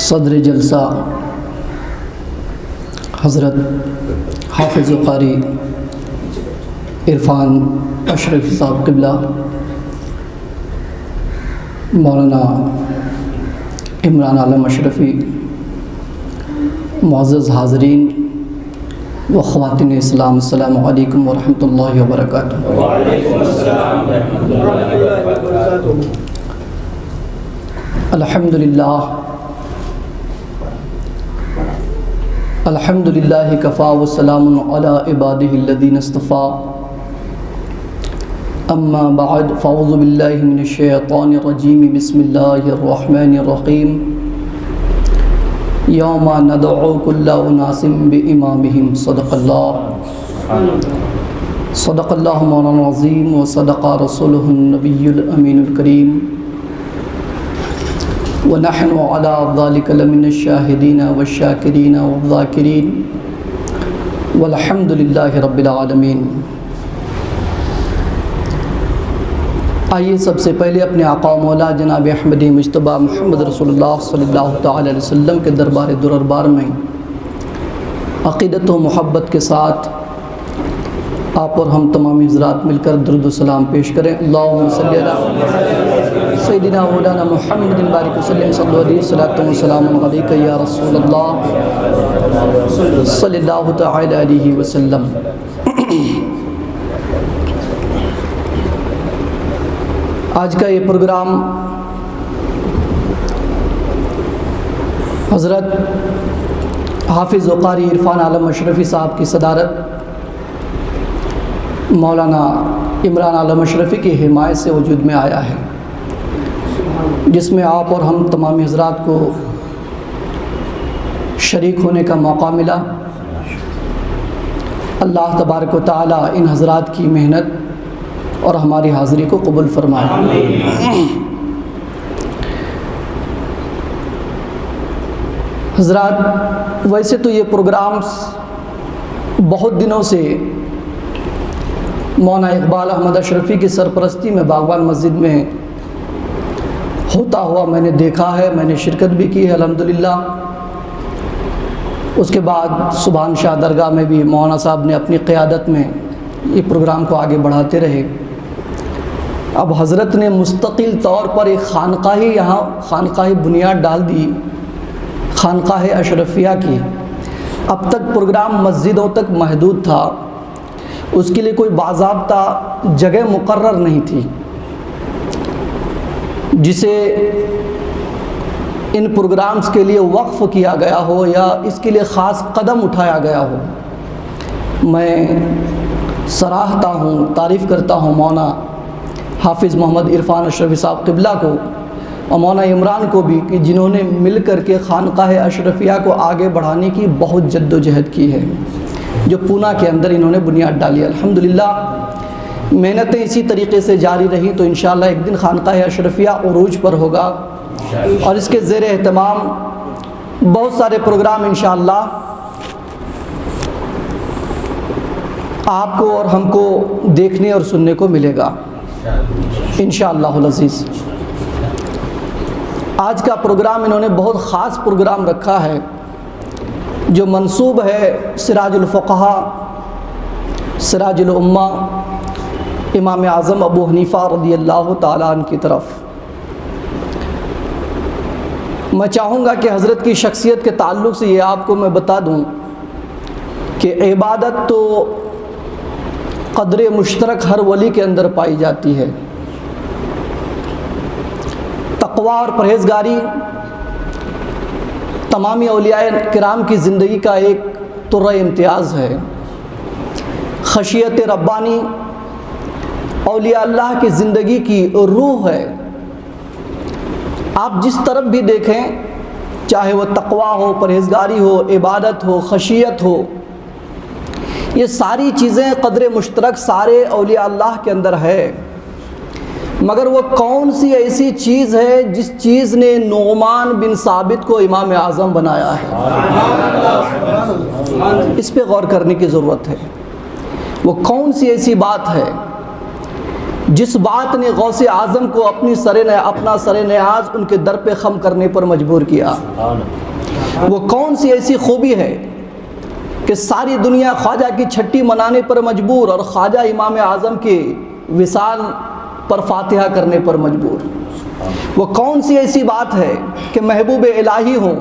صدر جلسہ حضرت حافظ قاری عرفان اشرفی صاحب قبلہ، مولانا عمران عالم اشرفی، معزز حاضرین و خواتین اسلام، السلام علیکم ورحمۃ اللہ وبرکاتہ۔ وعلیکم السلام ورحمۃ اللہ وبرکاتہ۔ الحمدللہ کفا وسلام علی عبادہ الذین اصطفیٰ، اما بعد فاعوذ باللہ من الشیطان الرجیم، بسم اللہ الرحمن الرحیم۔ یوم ندعو کل اناس بامامہم، صدق اللہ مولانا العظیم و صدق رسولہ النبی الامین الکریم، ونحن علی ذلک لمن الشاہدین والشاکرین والذاکرین، والحمد للہ رب العالمین۔ آئیے سب سے پہلے اپنے آقا و مولا جناب احمد مجتبیٰ محمد رسول اللہ صلی اللہ تعالی علیہ وسلم کے دربار دربار میں عقیدت و محبت کے ساتھ آپ اور ہم تمام حضرات مل کر درود و سلام پیش کریں۔ اللہم صلی علی سیدنا مولانا محمد بارک وسلم، صلی علیہ الصلوۃ والسلام علیک یا رسول اللہ صلی اللہ تعالی علیہ وسلم۔ آج کا یہ پروگرام حضرت حافظ و قاری عرفان عالم اشرفی صاحب کی صدارت، مولانا عمران عالم اشرفی کی حمایت سے وجود میں آیا ہے، جس میں آپ اور ہم تمام حضرات کو شریک ہونے کا موقع ملا۔ اللہ تبارک و تعالی ان حضرات کی محنت اور ہماری حاضری کو قبول فرمائے۔ حضرات، ویسے تو یہ پروگرامز بہت دنوں سے مولانا اقبال احمد اشرفی کی سرپرستی میں باغبان مسجد میں ہوتا ہوا میں نے دیکھا ہے، میں نے شرکت بھی کی ہے الحمدللہ۔ اس کے بعد سبحان شاہ درگاہ میں بھی مولانا صاحب نے اپنی قیادت میں یہ پروگرام کو آگے بڑھاتے رہے۔ اب حضرت نے مستقل طور پر ایک خانقاہ بنیاد ڈال دی، خانقاہ اشرفیہ کی۔ اب تک پروگرام مسجدوں تک محدود تھا، اس کے لیے کوئی باضابطہ جگہ مقرر نہیں تھی جسے ان پروگرامز کے لیے وقف کیا گیا ہو یا اس کے لیے خاص قدم اٹھایا گیا ہو۔ میں سراہتا ہوں، تعریف کرتا ہوں مولانا حافظ محمد عرفان اشرفی صاحب قبلہ کو اور مولانا عمران کو بھی، کہ جنہوں نے مل کر کے خانقاہ اشرفیہ کو آگے بڑھانے کی بہت جد و جہد کی ہے، جو پونا کے اندر انہوں نے بنیاد ڈالی ہے۔ الحمدللہ محنتیں اسی طریقے سے جاری رہیں تو انشاءاللہ ایک دن خانقاہ اشرفیہ عروج پر ہوگا، اور اس کے زیر اہتمام بہت سارے پروگرام انشاءاللہ آپ کو اور ہم کو دیکھنے اور سننے کو ملے گا انشاءاللہ العزیز۔ آج کا پروگرام انہوں نے بہت خاص پروگرام رکھا ہے، جو منسوب ہے سراج الفقہاء، سراج الامہ، امام اعظم ابو حنیفہ رضی اللہ تعالیٰ عنہ کی طرف۔ میں چاہوں گا کہ حضرت کی شخصیت کے تعلق سے یہ آپ کو میں بتا دوں کہ عبادت تو قدر مشترک ہر ولی کے اندر پائی جاتی ہے، تقوی اور پرہیزگاری تمامی اولیاء کرام کی زندگی کا ایک طرۂ امتیاز ہے۔ خشیت ربانی اولیاء اللہ کی زندگی کی روح ہے۔ آپ جس طرف بھی دیکھیں، چاہے وہ تقوی ہو، پرہیزگاری ہو، عبادت ہو، خشیت ہو، یہ ساری چیزیں قدر مشترک سارے اولیاء اللہ کے اندر ہے، مگر وہ کون سی ایسی چیز ہے جس چیز نے نعمان بن ثابت کو امام اعظم بنایا ہے؟ اس پہ غور کرنے کی ضرورت ہے۔ وہ کون سی ایسی بات ہے جس بات نے غوث اعظم کو اپنا سر نیاز ان کے در پہ خم کرنے پر مجبور کیا، وہ کون سی ایسی خوبی ہے کہ ساری دنیا خواجہ کی چھٹی منانے پر مجبور اور خواجہ امام اعظم کے وصال پر فاتحہ کرنے پر مجبور؟ وہ کون سی ایسی بات ہے کہ محبوب الہی ہوں،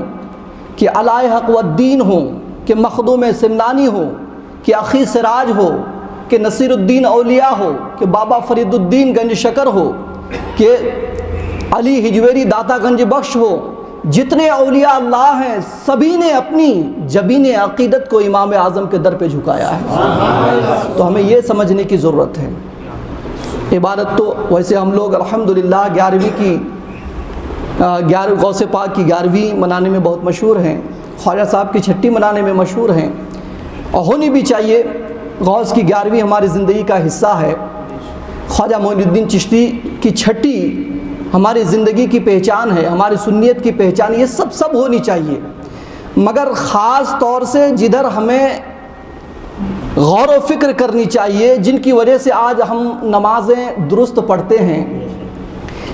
کہ علائے حق والدین ہوں، کہ مخدوم سمنانی ہو، کہ اخی سراج ہو، کہ نصیر الدین اولیاء ہو، کہ بابا فرید الدین گنج شکر ہو، کہ علی ہجویری داتا گنج بخش ہو، جتنے اولیاء اللہ ہیں سبھی نے اپنی جبین عقیدت کو امام اعظم کے در پہ جھکایا ہے۔ تو ہمیں یہ سمجھنے کی ضرورت ہے، عبادت تو ویسے ہم لوگ الحمدللہ 11 غوث پاک کی 11ویں منانے میں بہت مشہور ہیں، خواجہ صاحب کی چھٹی منانے میں مشہور ہیں، اور ہونی بھی چاہیے۔ غوث کی 11ویں ہماری زندگی کا حصہ ہے، خواجہ معین الدین چشتی کی چھٹی ہماری زندگی کی پہچان ہے، ہماری سنیت کی پہچان، یہ سب ہونی چاہیے۔ مگر خاص طور سے جدھر ہمیں غور و فکر کرنی چاہیے، جن کی وجہ سے آج ہم نمازیں درست پڑھتے ہیں،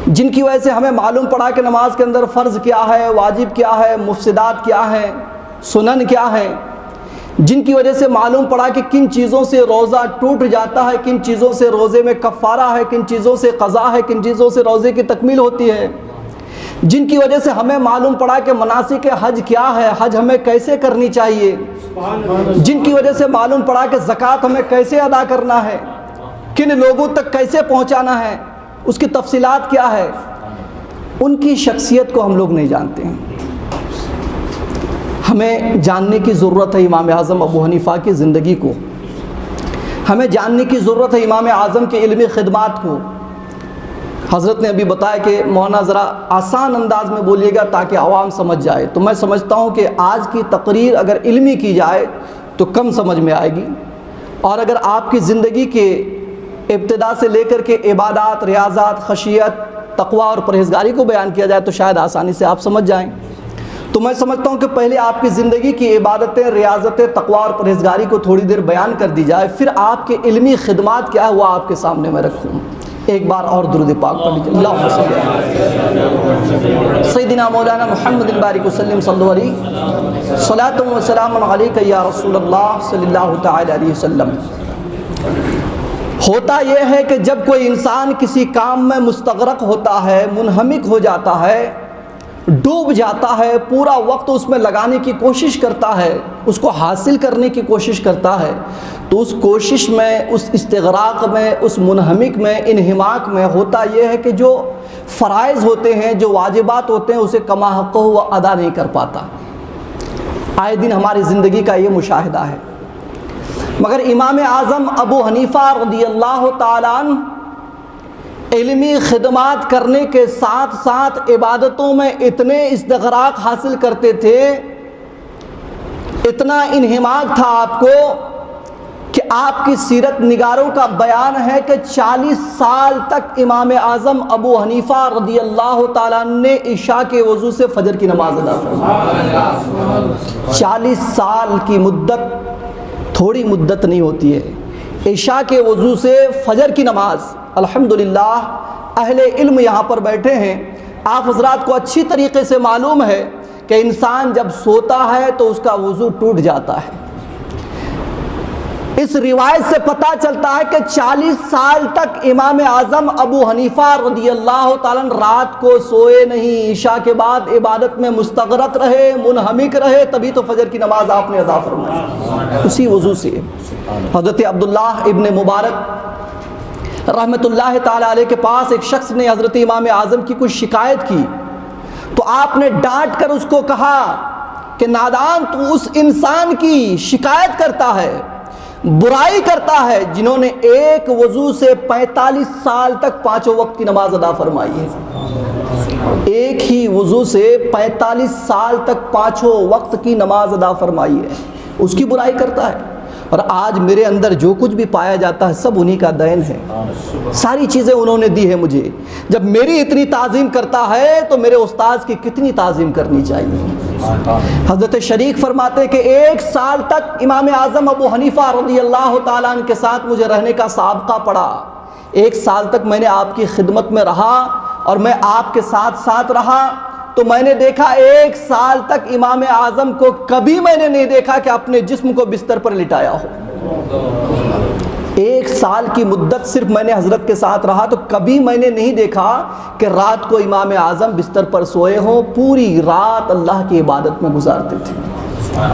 جن کی وجہ سے ہمیں معلوم پڑا کہ نماز کے اندر فرض کیا ہے، واجب کیا ہے، مفسدات کیا ہیں، سنن کیا ہیں، جن کی وجہ سے معلوم پڑا کہ کن چیزوں سے روزہ ٹوٹ جاتا ہے، کن چیزوں سے روزے میں کفارہ ہے، کن چیزوں سے قضا ہے، کن چیزوں سے روزے کی تکمیل ہوتی ہے، جن کی وجہ سے ہمیں معلوم پڑا کہ مناسک حج کیا ہے، حج ہمیں کیسے کرنی چاہیے، جن کی وجہ سے معلوم پڑا کہ زکوٰۃ ہمیں کیسے ادا کرنا ہے، کن لوگوں تک کیسے پہنچانا ہے، اس کی تفصیلات کیا ہے، ان کی شخصیت کو ہم لوگ نہیں جانتے ہیں۔ ہمیں جاننے کی ضرورت ہے امام اعظم ابو حنیفہ کی زندگی کو، ہمیں جاننے کی ضرورت ہے امام اعظم کے علمی خدمات کو۔ حضرت نے ابھی بتایا کہ مولانا ذرا آسان انداز میں بولیے گا تاکہ عوام سمجھ جائے، تو میں سمجھتا ہوں کہ آج کی تقریر اگر علمی کی جائے تو کم سمجھ میں آئے گی، اور اگر آپ کی زندگی کے ابتدا سے لے کر کے عبادات، ریاضات، خشیت، تقوی اور پرہیزگاری کو بیان کیا جائے تو شاید آسانی سے آپ سمجھ جائیں۔ تو میں سمجھتا ہوں کہ پہلے آپ کی زندگی کی عبادتیں، ریاضتیں، تقوی اور پرہیزگاری کو تھوڑی دیر بیان کر دی جائے، پھر آپ کے علمی خدمات کیا ہے وہ آپ کے سامنے میں رکھوں۔ ایک بار اور درود پاک پڑھ لیجیے، اللہم صلی علی سیدنا مولانا محمد بارک وسلم صلی علیہ صلاۃ و سلام علیک یا رسول اللہ صلی اللہ تعالی علیہ وسلم۔ ہوتا یہ ہے کہ جب کوئی انسان کسی کام میں مستغرق ہوتا ہے، منہمک ہو جاتا ہے، ڈوب جاتا ہے، پورا وقت اس میں لگانے کی کوشش کرتا ہے، اس کو حاصل کرنے کی کوشش کرتا ہے، تو اس کوشش میں، اس استغراق میں، اس منہمک میں، انہماک میں ہوتا یہ ہے کہ جو فرائض ہوتے ہیں، جو واجبات ہوتے ہیں، اسے کما حق وہ ادا نہیں کر پاتا۔ آئے دن ہماری زندگی کا یہ مشاہدہ ہے۔ مگر امام اعظم ابو حنیفہ رضی اللہ تعالیٰ عنہ علمی خدمات کرنے کے ساتھ ساتھ عبادتوں میں اتنے استغراق حاصل کرتے تھے، اتنا انہماک تھا آپ کو کہ آپ کی سیرت نگاروں کا بیان ہے کہ 40 سال تک امام اعظم ابو حنیفہ رضی اللہ تعالیٰ نے عشاء کے وضو سے فجر کی نماز ادا فرمائی۔ 40 سال کی مدت تھوڑی مدت نہیں ہوتی ہے۔ عشاء کے وضو سے فجر کی نماز، الحمدللہ اہل علم یہاں پر بیٹھے ہیں، آپ حضرات کو اچھی طریقے سے معلوم ہے کہ انسان جب سوتا ہے تو اس کا وضو ٹوٹ جاتا ہے۔ اس روایت سے پتہ چلتا ہے کہ 40 سال تک امام اعظم ابو حنیفہ رضی اللہ تعالیٰ رات کو سوئے نہیں، عشاء کے بعد عبادت میں مستغرق رہے، منہمک رہے، تبھی تو فجر کی نماز آپ نے ادا فرمائی۔ اسی وضو سے حضرت عبداللہ ابن مبارک رحمۃ اللہ تعالیٰ علیہ کے پاس ایک شخص نے حضرت امام اعظم کی کچھ شکایت کی، تو آپ نے ڈانٹ کر اس کو کہا کہ نادان، تو اس انسان کی شکایت کرتا ہے، برائی کرتا ہے جنہوں نے ایک وضو سے 45 سال تک 5 وقت کی نماز ادا فرمائی ہے۔ ایک ہی وضو سے 45 سال تک 5 وقت کی نماز ادا فرمائی ہے، اس کی برائی کرتا ہے۔ اور آج میرے اندر جو کچھ بھی پایا جاتا ہے سب انہی کا دین ہے، ساری چیزیں انہوں نے دی ہے مجھے۔ جب میری اتنی تعظیم کرتا ہے تو میرے استاذ کی کتنی تعظیم کرنی چاہیے۔ حضرت شریک فرماتے کہ 1 سال تک امام اعظم ابو حنیفہ رضی اللہ تعالیٰ عنہ کے ساتھ مجھے رہنے کا سابقہ پڑا۔ 1 سال تک میں نے آپ کی خدمت میں رہا اور میں آپ کے ساتھ ساتھ رہا، تو میں نے دیکھا 1 سال تک امام اعظم کو کبھی میں نے نہیں دیکھا کہ اپنے جسم کو بستر پر لٹایا ہو۔ 1 سال کی مدت صرف میں نے حضرت کے ساتھ رہا تو کبھی میں نے نہیں دیکھا کہ رات کو امام اعظم بستر پر سوئے ہوں، پوری رات اللہ کی عبادت میں گزارتے تھے۔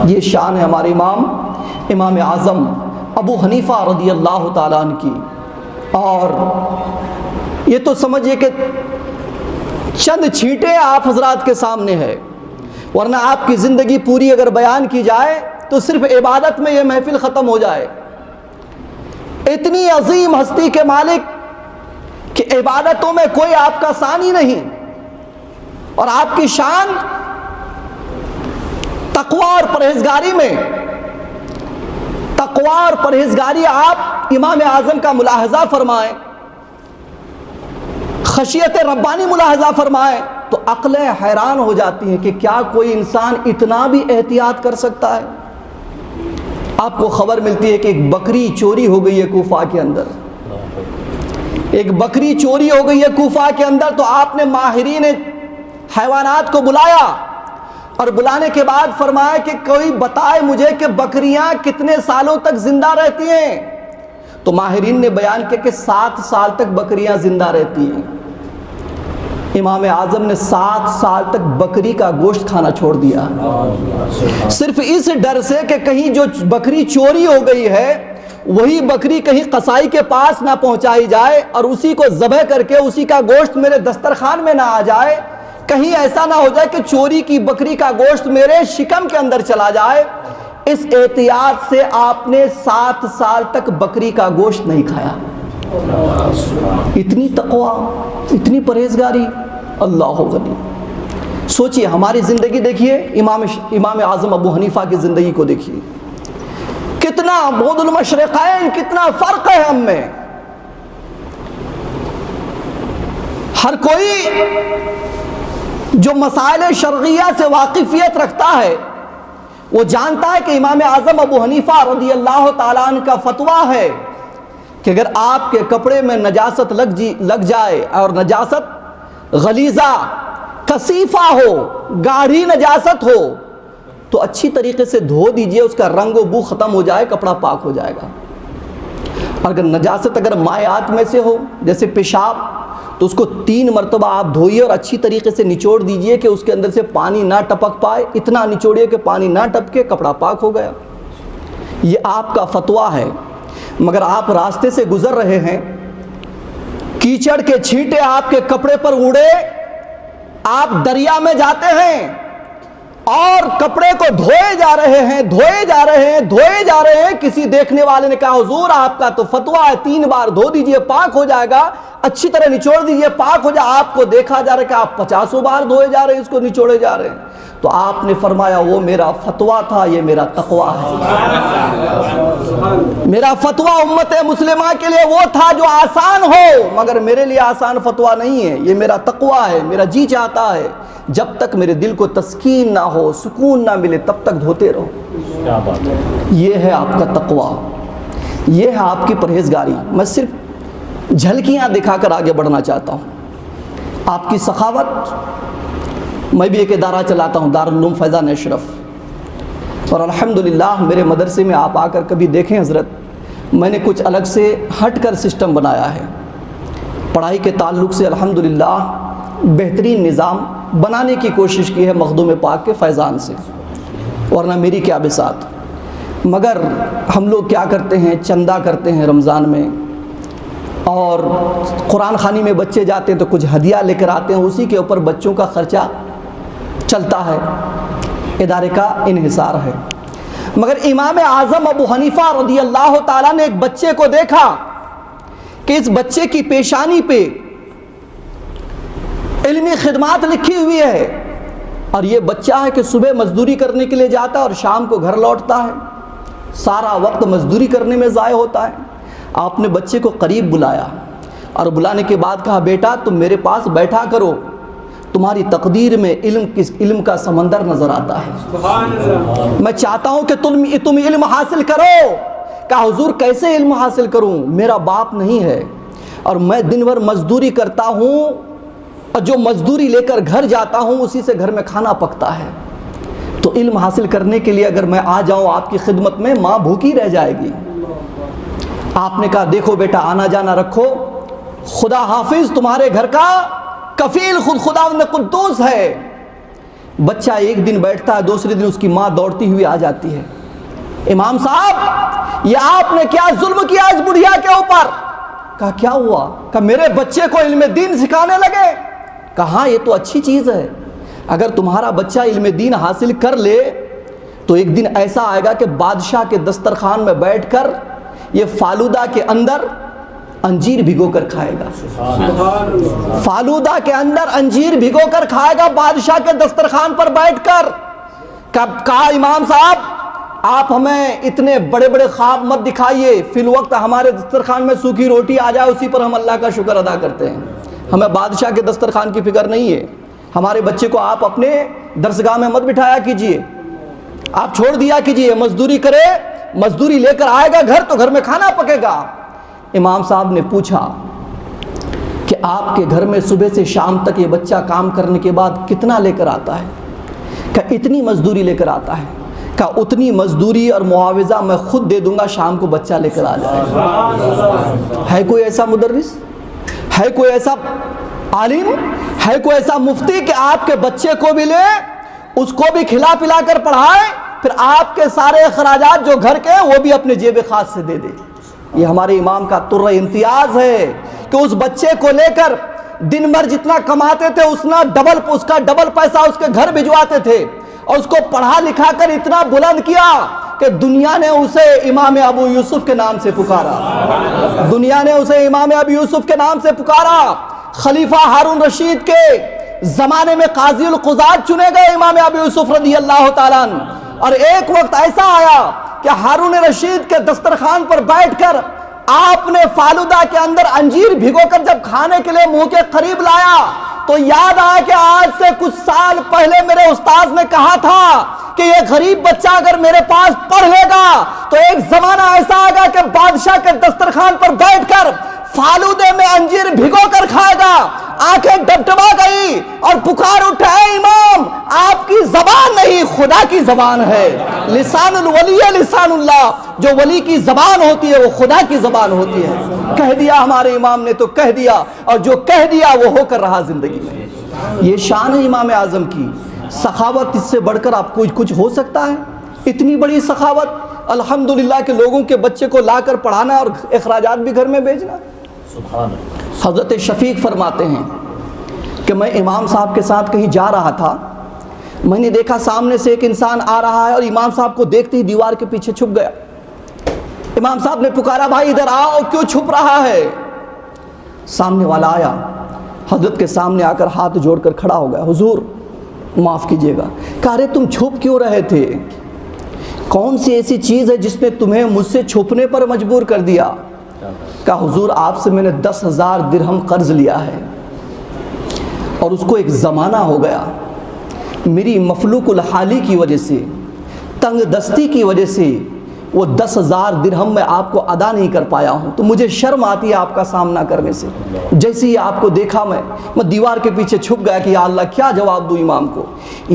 یہ شان ہے ہمارے امام اعظم ابو حنیفہ رضی اللہ تعالیٰ عنہ کی۔ اور یہ تو سمجھئے کہ چند چھینٹیں آپ حضرات کے سامنے ہے، ورنہ آپ کی زندگی پوری اگر بیان کی جائے تو صرف عبادت میں یہ محفل ختم ہو جائے۔ اتنی عظیم ہستی کے مالک کہ عبادتوں میں کوئی آپ کا ثانی نہیں، اور آپ کی شان تقوی اور پرہیزگاری میں، تقوی اور پرہیزگاری آپ امام اعظم کا ملاحظہ فرمائیں، خشیت ربانی ملاحظہ فرمائیں تو عقلیں حیران ہو جاتی ہیں کہ کیا کوئی انسان اتنا بھی احتیاط کر سکتا ہے۔ آپ کو خبر ملتی ہے کہ ایک بکری چوری ہو گئی ہے کوفہ کے اندر، ایک بکری چوری ہو گئی ہے کوفہ کے اندر، تو آپ نے ماہرین حیوانات کو بلایا اور بلانے کے بعد فرمایا کہ کوئی بتائے مجھے کہ بکریاں کتنے سالوں تک زندہ رہتی ہیں؟ تو ماہرین نے بیان کیا کہ 7 سال تک بکریاں زندہ رہتی ہیں۔ امام اعظم نے 7 سال تک بکری کا گوشت کھانا چھوڑ دیا، صرف اس ڈر سے کہ کہیں جو بکری چوری ہو گئی ہے وہی بکری کہیں قصائی کے پاس نہ پہنچائی جائے اور اسی کو ذبح کر کے اسی کا گوشت میرے دسترخوان میں نہ آ جائے، کہیں ایسا نہ ہو جائے کہ چوری کی بکری کا گوشت میرے شکم کے اندر چلا جائے۔ اس احتیاط سے آپ نے 7 سال تک بکری کا گوشت نہیں کھایا۔ اتنی تقوی، اتنی پرہیزگاری، اللہ غنی۔ سوچئے ہماری زندگی دیکھیے، امام اعظم ابو حنیفہ کی زندگی کو دیکھیے، کتنا بعد المشرقین، کتنا فرق ہے ہم میں۔ ہر کوئی جو مسائل شرعیہ سے واقفیت رکھتا ہے وہ جانتا ہے کہ امام اعظم ابو حنیفہ رضی اللہ تعالیٰ عنہ کا فتویٰ ہے کہ اگر آپ کے کپڑے میں نجاست لگ جائے اور نجاست غلیظہ کثیفہ ہو، گاڑھی نجاست ہو، تو اچھی طریقے سے دھو دیجئے، اس کا رنگ و بو ختم ہو جائے، کپڑا پاک ہو جائے گا۔ اگر نجاست اگر مائعات میں سے ہو جیسے پیشاب، تو اس کو 3 مرتبہ آپ دھوئیے اور اچھی طریقے سے نچوڑ دیجئے کہ اس کے اندر سے پانی نہ ٹپک پائے، اتنا نچوڑیے کہ پانی نہ ٹپکے، کپڑا پاک ہو گیا۔ یہ آپ کا فتویٰ ہے۔ مگر آپ راستے سے گزر رہے ہیں، کیچڑ کے چھینٹے آپ کے کپڑے پر اڑے، آپ دریا میں جاتے ہیں اور کپڑے کو دھوئے جا رہے ہیں، کسی دیکھنے والے نے کہا حضور آپ کا تو فتویٰ ہے 3 بار دھو دیجئے پاک ہو جائے گا، اچھی طرح نچوڑ دیجئے پاک ہو جائے۔ آپ کو دیکھا جا رہا ہے کہ آپ 50 بار دھوئے جا رہے ہیں، اس کو نچوڑے جا رہے ہیں۔ تو آپ نے فرمایا وہ میرا فتویٰ تھا، یہ میرا تقویٰ ہے۔ میرا فتویٰ امت مسلمہ کے لیے وہ تھا جو آسان ہو، مگر میرے لیے آسان فتویٰ نہیں ہے، یہ میرا تقویٰ ہے۔ میرا جی چاہتا ہے جب تک میرے دل کو تسکین نہ ہو، سکون نہ ملے، تب تک دھوتے رہو۔ یہ ہے آپ کا تقویٰ، یہ ہے آپ کی پرہیزگاری۔ میں صرف جھلکیاں دکھا کر آگے بڑھنا چاہتا ہوں۔ آپ کی سخاوت، میں بھی ایک ادارہ چلاتا ہوں، دارالعلوم فیضان اشرف، اور الحمدللہ میرے مدرسے میں آپ آ کر کبھی دیکھیں حضرت، میں نے کچھ الگ سے ہٹ کر سسٹم بنایا ہے۔ پڑھائی کے تعلق سے الحمدللہ بہترین نظام بنانے کی کوشش کی ہے مخدوم پاک کے فیضان سے، ورنہ میری کیا بساط۔ مگر ہم لوگ کیا کرتے ہیں، چندہ کرتے ہیں رمضان میں، اور قرآن خوانی میں بچے جاتے ہیں تو کچھ ہدیہ لے کر آتے ہیں، اسی کے اوپر بچوں کا خرچہ چلتا ہے، ادارے کا انحصار ہے۔ مگر امام اعظم ابو حنیفہ رضی اللہ تعالیٰ نے ایک بچے کو دیکھا کہ اس بچے کی پیشانی پہ علمی خدمات لکھی ہوئی ہے، اور یہ بچہ ہے کہ صبح مزدوری کرنے کے لیے جاتا ہے اور شام کو گھر لوٹتا ہے، سارا وقت مزدوری کرنے میں ضائع ہوتا ہے۔ آپ نے بچے کو قریب بلایا اور بلانے کے بعد کہا بیٹا تم میرے پاس بیٹھا کرو، تمہاری تقدیر میں علم کا سمندر نظر آتا ہے، میں چاہتا ہوں کہ تم علم حاصل کرو۔ کہا حضور کیسے علم حاصل کروں، میرا باپ نہیں ہے، اور میں دن بھر مزدوری کرتا ہوں اور جو مزدوری لے کر گھر جاتا ہوں اسی سے گھر میں کھانا پکتا ہے، تو علم حاصل کرنے کے لیے اگر میں آ جاؤں آپ کی خدمت میں ماں بھوکی رہ جائے گی۔ آپ نے کہا دیکھو بیٹا آنا جانا رکھو، خدا حافظ تمہارے گھر کا کفیل خود خداوند قدوس ہے۔ بچہ ایک دن بیٹھتا ہے، دوسرے دن اس کی ماں دوڑتی ہوئی آ جاتی ہے، امام صاحب یہ آپ نے کیا ظلم کیا اس بڑھیا کے اوپر؟ کہا کیا ہوا؟ کہا میرے بچے کو علم دین سکھانے لگے۔ کہا ہاں یہ تو اچھی چیز ہے، اگر تمہارا بچہ علم دین حاصل کر لے تو ایک دن ایسا آئے گا کہ بادشاہ کے دسترخوان میں بیٹھ کر یہ فالودہ کے اندر انجیر بھگو کر کھائے گا، فالودہ کے اندر انجیر بھگو کر کھائے گا بادشاہ کے دسترخوان پر بیٹھ کر۔ کہا امام صاحب آپ ہمیں اتنے بڑے بڑے خواب مت دکھائیے، فی الوقت ہمارے دسترخوان میں سوکھی روٹی آ جائے اسی پر ہم اللہ کا شکر ادا کرتے ہیں، ہمیں بادشاہ کے دسترخوان کی فکر نہیں ہے۔ ہمارے بچے کو آپ اپنے درسگاہ میں مت بٹھایا کیجئے، آپ چھوڑ دیا کیجئے، مزدوری کرے، مزدوری لے کر آئے گا گھر تو گھر میں کھانا پکے گا۔ امام صاحب نے پوچھا کہ آپ کے گھر میں صبح سے شام تک یہ بچہ کام کرنے کے بعد کتنا لے کر آتا ہے؟ کہ اتنی مزدوری لے کر آتا ہے۔ کہ اتنی مزدوری اور معاوضہ میں خود دے دوں گا، شام کو بچہ لے کر آ جائے۔ ہے کوئی ایسا مدرس؟ ہے کوئی ایسا عالم؟ ہے کوئی ایسا مفتی کہ آپ کے بچے کو بھی لے، اس کو بھی کھلا پلا کر پڑھائے، پھر آپ کے سارے اخراجات جو گھر کے وہ بھی اپنے جیب خاص سے دے دے؟ یہ ہمارے امام کا تر امتیاز ہے کہ اس بچے کو لے کر دن بھر جتنا کماتے تھے اس کا ڈبل پیسہ اس کے گھر بھجواتے تھے، اور اس کو پڑھا لکھا کر اتنا بلند کیا کہ دنیا نے اسے امام ابو یوسف کے نام سے پکارا، دنیا نے اسے امام ابو یوسف کے نام سے پکارا۔ خلیفہ ہارون رشید کے زمانے میں قاضی القضات چنے گئے امام ابو یوسف رضی اللہ تعالیٰ عنہ، اور ایک وقت ایسا آیا کہ ہارون رشید کے دسترخوان پر بیٹھ کر آپ نے فالودہ کے اندر انجیر بھگو کر جب کھانے کے لیے منہ کے قریب لایا تو یاد آیا کہ آج سے کچھ سال پہلے میرے استاذ نے کہا تھا کہ یہ غریب بچہ اگر میرے پاس پڑھ لے گا تو ایک زمانہ ایسا آئے گا کہ بادشاہ کے دسترخوان پر بیٹھ کر فالودے میں انجیر بھگو کر کھائے گا۔ آنکھیں ڈبڈبا گئی اور پکار اٹھا، اے امام آپ کی زبان نہیں خدا کی زبان ہے، لسان الولی لسان اللہ، جو ولی کی زبان ہوتی ہے وہ خدا کی زبان ہوتی ہے۔ کہہ دیا ہمارے امام نے تو کہہ دیا، اور جو کہہ دیا وہ ہو کر رہا زندگی میں۔ یہ شان ہے امام اعظم کی، سخاوت اس سے بڑھ کر آپ کو کچھ ہو سکتا ہے؟ اتنی بڑی سخاوت، الحمدللہ کہ لوگوں کے بچے کو لا کر پڑھانا اور اخراجات بھی گھر میں بھیجنا۔ حضرت شفیق فرماتے ہیں کہ میں امام صاحب کے ساتھ کہیں جا رہا تھا، میں نے دیکھا سامنے سے ایک انسان آ رہا ہے اور امام صاحب کو دیکھتے ہی دیوار کے پیچھے چھپ گیا۔ امام صاحب نے پکارا، بھائی ادھر آؤ، کیوں چھپ رہا ہے؟ سامنے والا آیا، حضرت کے سامنے آ کر ہاتھ جوڑ کر کھڑا ہو گیا، حضور معاف کیجیے گا۔ کہا ارے تم چھپ کیوں رہے تھے؟ کون سی ایسی چیز ہے جس نے تمہیں مجھ سے چھپنے پر مجبور کر دیا؟ کہا حضور آپ سے میں نے 10,000 درہم قرض لیا ہے اور اس کو ایک زمانہ ہو گیا، میری مفلوق الحالی کی وجہ سے، تنگ دستی کی وجہ سے وہ 10,000 درہم میں آپ کو ادا نہیں کر پایا ہوں، تو مجھے شرم آتی ہے آپ کا سامنا کرنے سے۔ جیسے ہی آپ کو دیکھا میں دیوار کے پیچھے چھپ گیا کہ یا اللہ کیا جواب دوں امام کو۔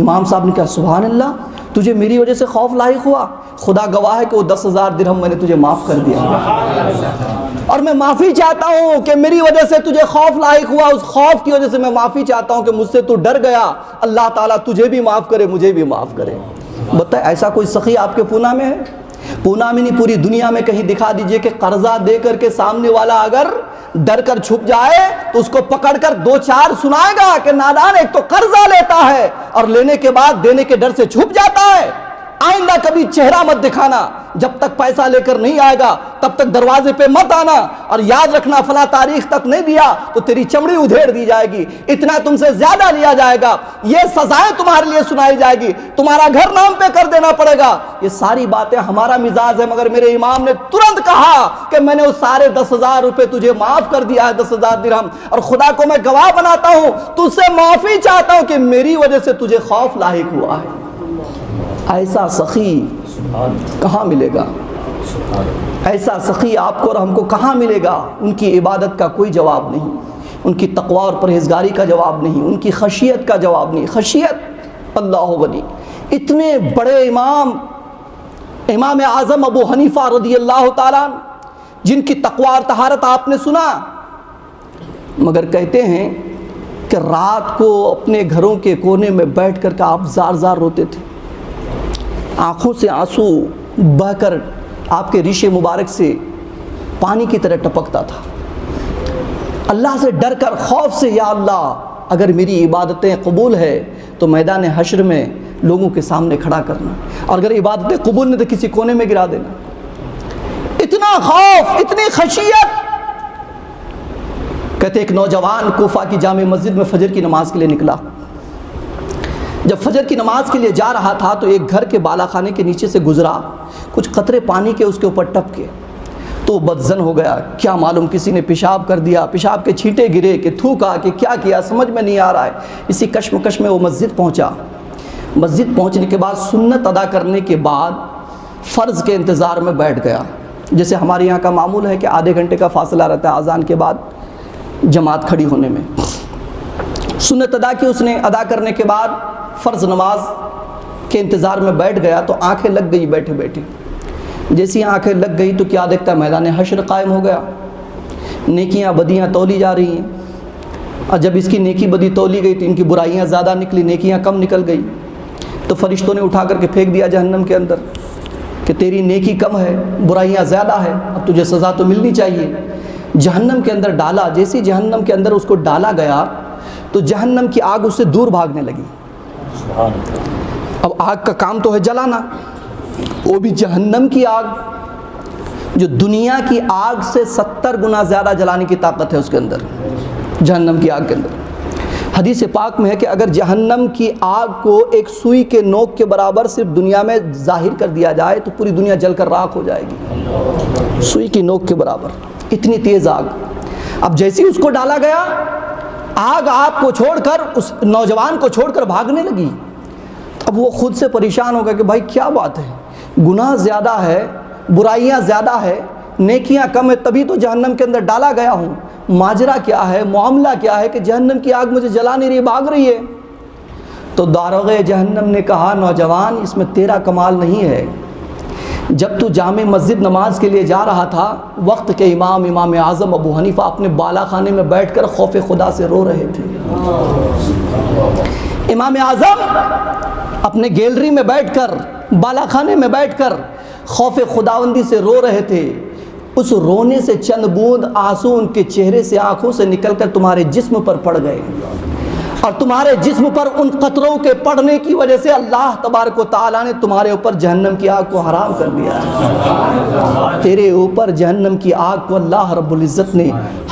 امام صاحب نے کہا سبحان اللہ، تجھے میری وجہ سے خوف لاحق ہوا؟ خدا گواہ ہے کہ وہ 10,000 درہم میں نے تجھے معاف کر دیا، اور میں معافی چاہتا ہوں کہ میری وجہ سے تجھے خوف لاحق ہوا، اس خوف کی وجہ سے میں معافی چاہتا ہوں کہ مجھ سے تو ڈر گیا، اللہ تعالیٰ تجھے بھی معاف کرے مجھے بھی معاف کرے۔ بتائیں ایسا کوئی سخی آپ کے پونا میں ہے؟ پونا میں نہیں، پوری دنیا میں کہیں دکھا دیجئے کہ قرضہ دے کر کے سامنے والا اگر ڈر کر چھپ جائے تو اس کو پکڑ کر 2-4 سنائے گا کہ نادان ایک تو قرضہ لیتا ہے اور لینے کے بعد دینے کے ڈر سے چھپ جاتا ہے۔ آئندہ کبھی چہرہ مت دکھانا، جب تک پیسہ لے کر نہیں آئے گا تب تک دروازے پہ مت آنا، اور یاد رکھنا فلاں تاریخ تک نہیں دیا تو تیری چمڑی ادھیڑ دی جائے گی، اتنا تم سے زیادہ لیا جائے گا، یہ سزائیں تمہارے لیے سنائی جائے گی، تمہارا گھر نام پہ کر دینا پڑے گا۔ یہ ساری باتیں ہمارا مزاج ہے، مگر میرے امام نے ترنت کہا کہ میں نے وہ سارے 10,000 روپے تجھے معاف کر دیا ہے، 10,000 درہم، اور خدا کو میں گواہ بناتا ہوں، تجھ سے معافی چاہتا ہوں کہ میری وجہ سے تجھے خوف لاحق ہوا ہے۔ ایسا سخی کہاں ملے گا؟ ایسا سخی آپ کو اور ہم کو کہاں ملے گا؟ ان کی عبادت کا کوئی جواب نہیں، ان کی تقوی اور پرہیزگاری کا جواب نہیں، ان کی خشیت کا جواب نہیں۔ خشیت اللہ ولی، اتنے بڑے امام اعظم ابو حنیفہ رضی اللہ تعالیٰ جن کی تقوی اور طہارت آپ نے سنا، مگر کہتے ہیں کہ رات کو اپنے گھروں کے کونے میں بیٹھ کر کے آپ زار زار روتے تھے، آنکھوں سے آنسو بہہ کر آپ کے ریشے مبارک سے پانی کی طرح ٹپکتا تھا، اللہ سے ڈر کر، خوف سے، یا اللہ اگر میری عبادتیں قبول ہے تو میدان حشر میں لوگوں کے سامنے کھڑا کرنا، اور اگر عبادتیں قبول نہیں تو کسی کونے میں گرا دینا۔ اتنا خوف، اتنی خشیت۔ کہتے ایک نوجوان کوفہ کی جامع مسجد میں فجر کی نماز کے لیے نکلا، جب فجر کی نماز کے لیے جا رہا تھا تو ایک گھر کے بالا خانے کے نیچے سے گزرا، کچھ قطرے پانی کے اس کے اوپر ٹپکے تو بدظن ہو گیا، کیا معلوم کسی نے پیشاب کر دیا، پیشاب کے چھینٹے گرے کہ تھوکا کہ کیا کیا، سمجھ میں نہیں آ رہا ہے۔ اسی کشمکش میں وہ مسجد پہنچا۔ مسجد پہنچنے کے بعد سنت ادا کرنے کے بعد فرض کے انتظار میں بیٹھ گیا، جیسے ہمارے یہاں کا معمول ہے کہ آدھے گھنٹے کا فاصلہ رہتا ہے اذان کے بعد جماعت کھڑی ہونے میں۔ سنت ادا کی اس نے، ادا کرنے کے بعد فرض نماز کے انتظار میں بیٹھ گیا تو آنکھیں لگ گئی بیٹھے بیٹھے۔ جیسی آنکھیں لگ گئی تو کیا دیکھتا ہے، میدان حشر قائم ہو گیا، نیکیاں بدیاں تولی جا رہی ہیں، اور جب اس کی نیکی بدی تولی گئی تو ان کی برائیاں زیادہ نکلی، نیکیاں کم نکل گئی، تو فرشتوں نے اٹھا کر کے پھینک دیا جہنم کے اندر کہ تیری نیکی کم ہے، برائیاں زیادہ ہے، اب تجھے سزا تو ملنی چاہیے۔ جہنم کے اندر ڈالا، جیسی جہنم کے اندر اس کو ڈالا گیا تو جہنم کی آگ اس سے دور بھاگنے لگی۔ اب آگ کا کام تو ہے جلانا، وہ بھی جہنم کی آگ جو دنیا کی آگ سے 70 گنا زیادہ جلانے کی طاقت ہے اس کے اندر، جہنم کی آگ کے اندر۔ حدیث پاک میں ہے کہ اگر جہنم کی آگ کو ایک سوئی کے نوک کے برابر صرف دنیا میں ظاہر کر دیا جائے تو پوری دنیا جل کر راکھ ہو جائے گی، سوئی کی نوک کے برابر، اتنی تیز آگ۔ اب جیسے اس کو ڈالا گیا، آگ آپ کو چھوڑ کر، اس نوجوان کو چھوڑ کر بھاگنے لگی۔ اب وہ خود سے پریشان ہو گیا کہ بھائی کیا بات ہے، گناہ زیادہ ہے، برائیاں زیادہ ہے، نیکیاں کم ہے، تبھی تو جہنم کے اندر ڈالا گیا ہوں، ماجرا کیا ہے، معاملہ کیا ہے کہ جہنم کی آگ مجھے جلا نہیں رہی، بھاگ رہی ہے۔ تو داروغ جہنم نے کہا، نوجوان اس میں تیرا کمال نہیں ہے، جب تو جامع مسجد نماز کے لیے جا رہا تھا، وقت کے امام اعظم ابو حنیفہ اپنے بالا خانے میں بیٹھ کر خوف خدا سے رو رہے تھے۔ امام اعظم اپنے گیلری میں بیٹھ کر، بالا خانے میں بیٹھ کر خوف خداوندی سے رو رہے تھے۔ اس رونے سے چند بوند آنسو ان کے چہرے سے، آنکھوں سے نکل کر تمہارے جسم پر پڑ گئے، اور تمہارے جسم پر ان قطروں کے پڑنے کی وجہ سے اللہ تبارک و تعالیٰ نے تمہارے اوپر جہنم کی آگ کو حرام کر دیا ہے۔ تیرے اوپر جہنم کی آگ کو اللہ رب العزت نے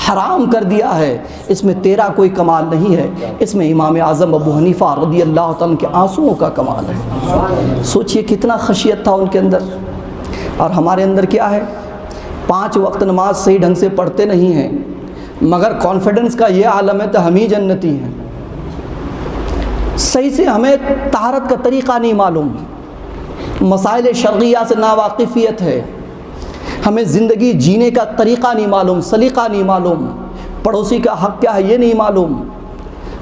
حرام کر دیا ہے، اس میں تیرا کوئی کمال نہیں ہے، اس میں امام اعظم ابو حنیفہ رضی اللہ تعالیٰ کے آنسوؤں کا کمال ہے۔ سوچئے کتنا خشیت تھا ان کے اندر، اور ہمارے اندر کیا ہے، 5 وقت نماز صحیح ڈھنگ سے پڑھتے نہیں ہیں، مگر کانفیڈنس کا یہ عالم ہے تو ہم ہی جنتی ہیں۔ صحیح سے ہمیں طہارت کا طریقہ نہیں معلوم، مسائل شرعیہ سے ناواقفیت ہے، ہمیں زندگی جینے کا طریقہ نہیں معلوم، سلیقہ نہیں معلوم، پڑوسی کا حق کیا ہے یہ نہیں معلوم،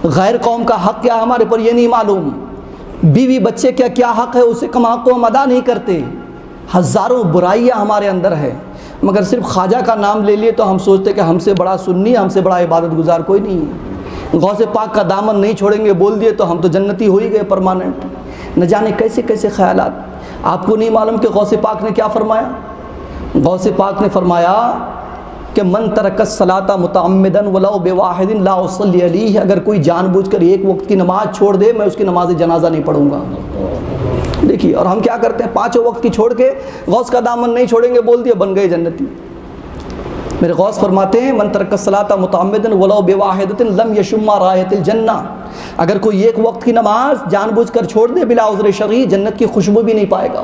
غیر قوم کا حق کیا ہے ہمارے پر یہ نہیں معلوم، بیوی بچے کا کیا حق ہے اسے کم حق کو ہم ادا نہیں کرتے، ہزاروں برائیاں ہمارے اندر ہے، مگر صرف خواجہ کا نام لے لیے تو ہم سوچتے کہ ہم سے بڑا سنی، ہم سے بڑا عبادت گزار کوئی نہیں ہے، غوث پاک کا دامن نہیں چھوڑیں گے بول دیے تو ہم تو جنتی ہو ہی گئے پرماننٹ۔ نہ جانے کیسے کیسے خیالات۔ آپ کو نہیں معلوم کہ غوث پاک نے کیا فرمایا؟ غوث پاک نے فرمایا کہ من ترک الصلاۃ متعمدا ولو بواحد لا اصلی علیہ، اگر کوئی جان بوجھ کر ایک وقت کی نماز چھوڑ دے میں اس کی نماز جنازہ نہیں پڑھوں گا۔ دیکھیے، اور ہم کیا کرتے ہیں، 5 وقت کی چھوڑ کے غوث کا دامن نہیں چھوڑیں گے بول دیا بن گئے جنتی۔ میرے غوث فرماتے ہیں من ترک الصلاۃ متعمدا ولو بواحدۃ لم یشم رائحۃ الجنہ، اگر کوئی ایک وقت کی نماز جان بوجھ کر چھوڑ دے بلا عذر شرعی، جنت کی خوشبو بھی نہیں پائے گا۔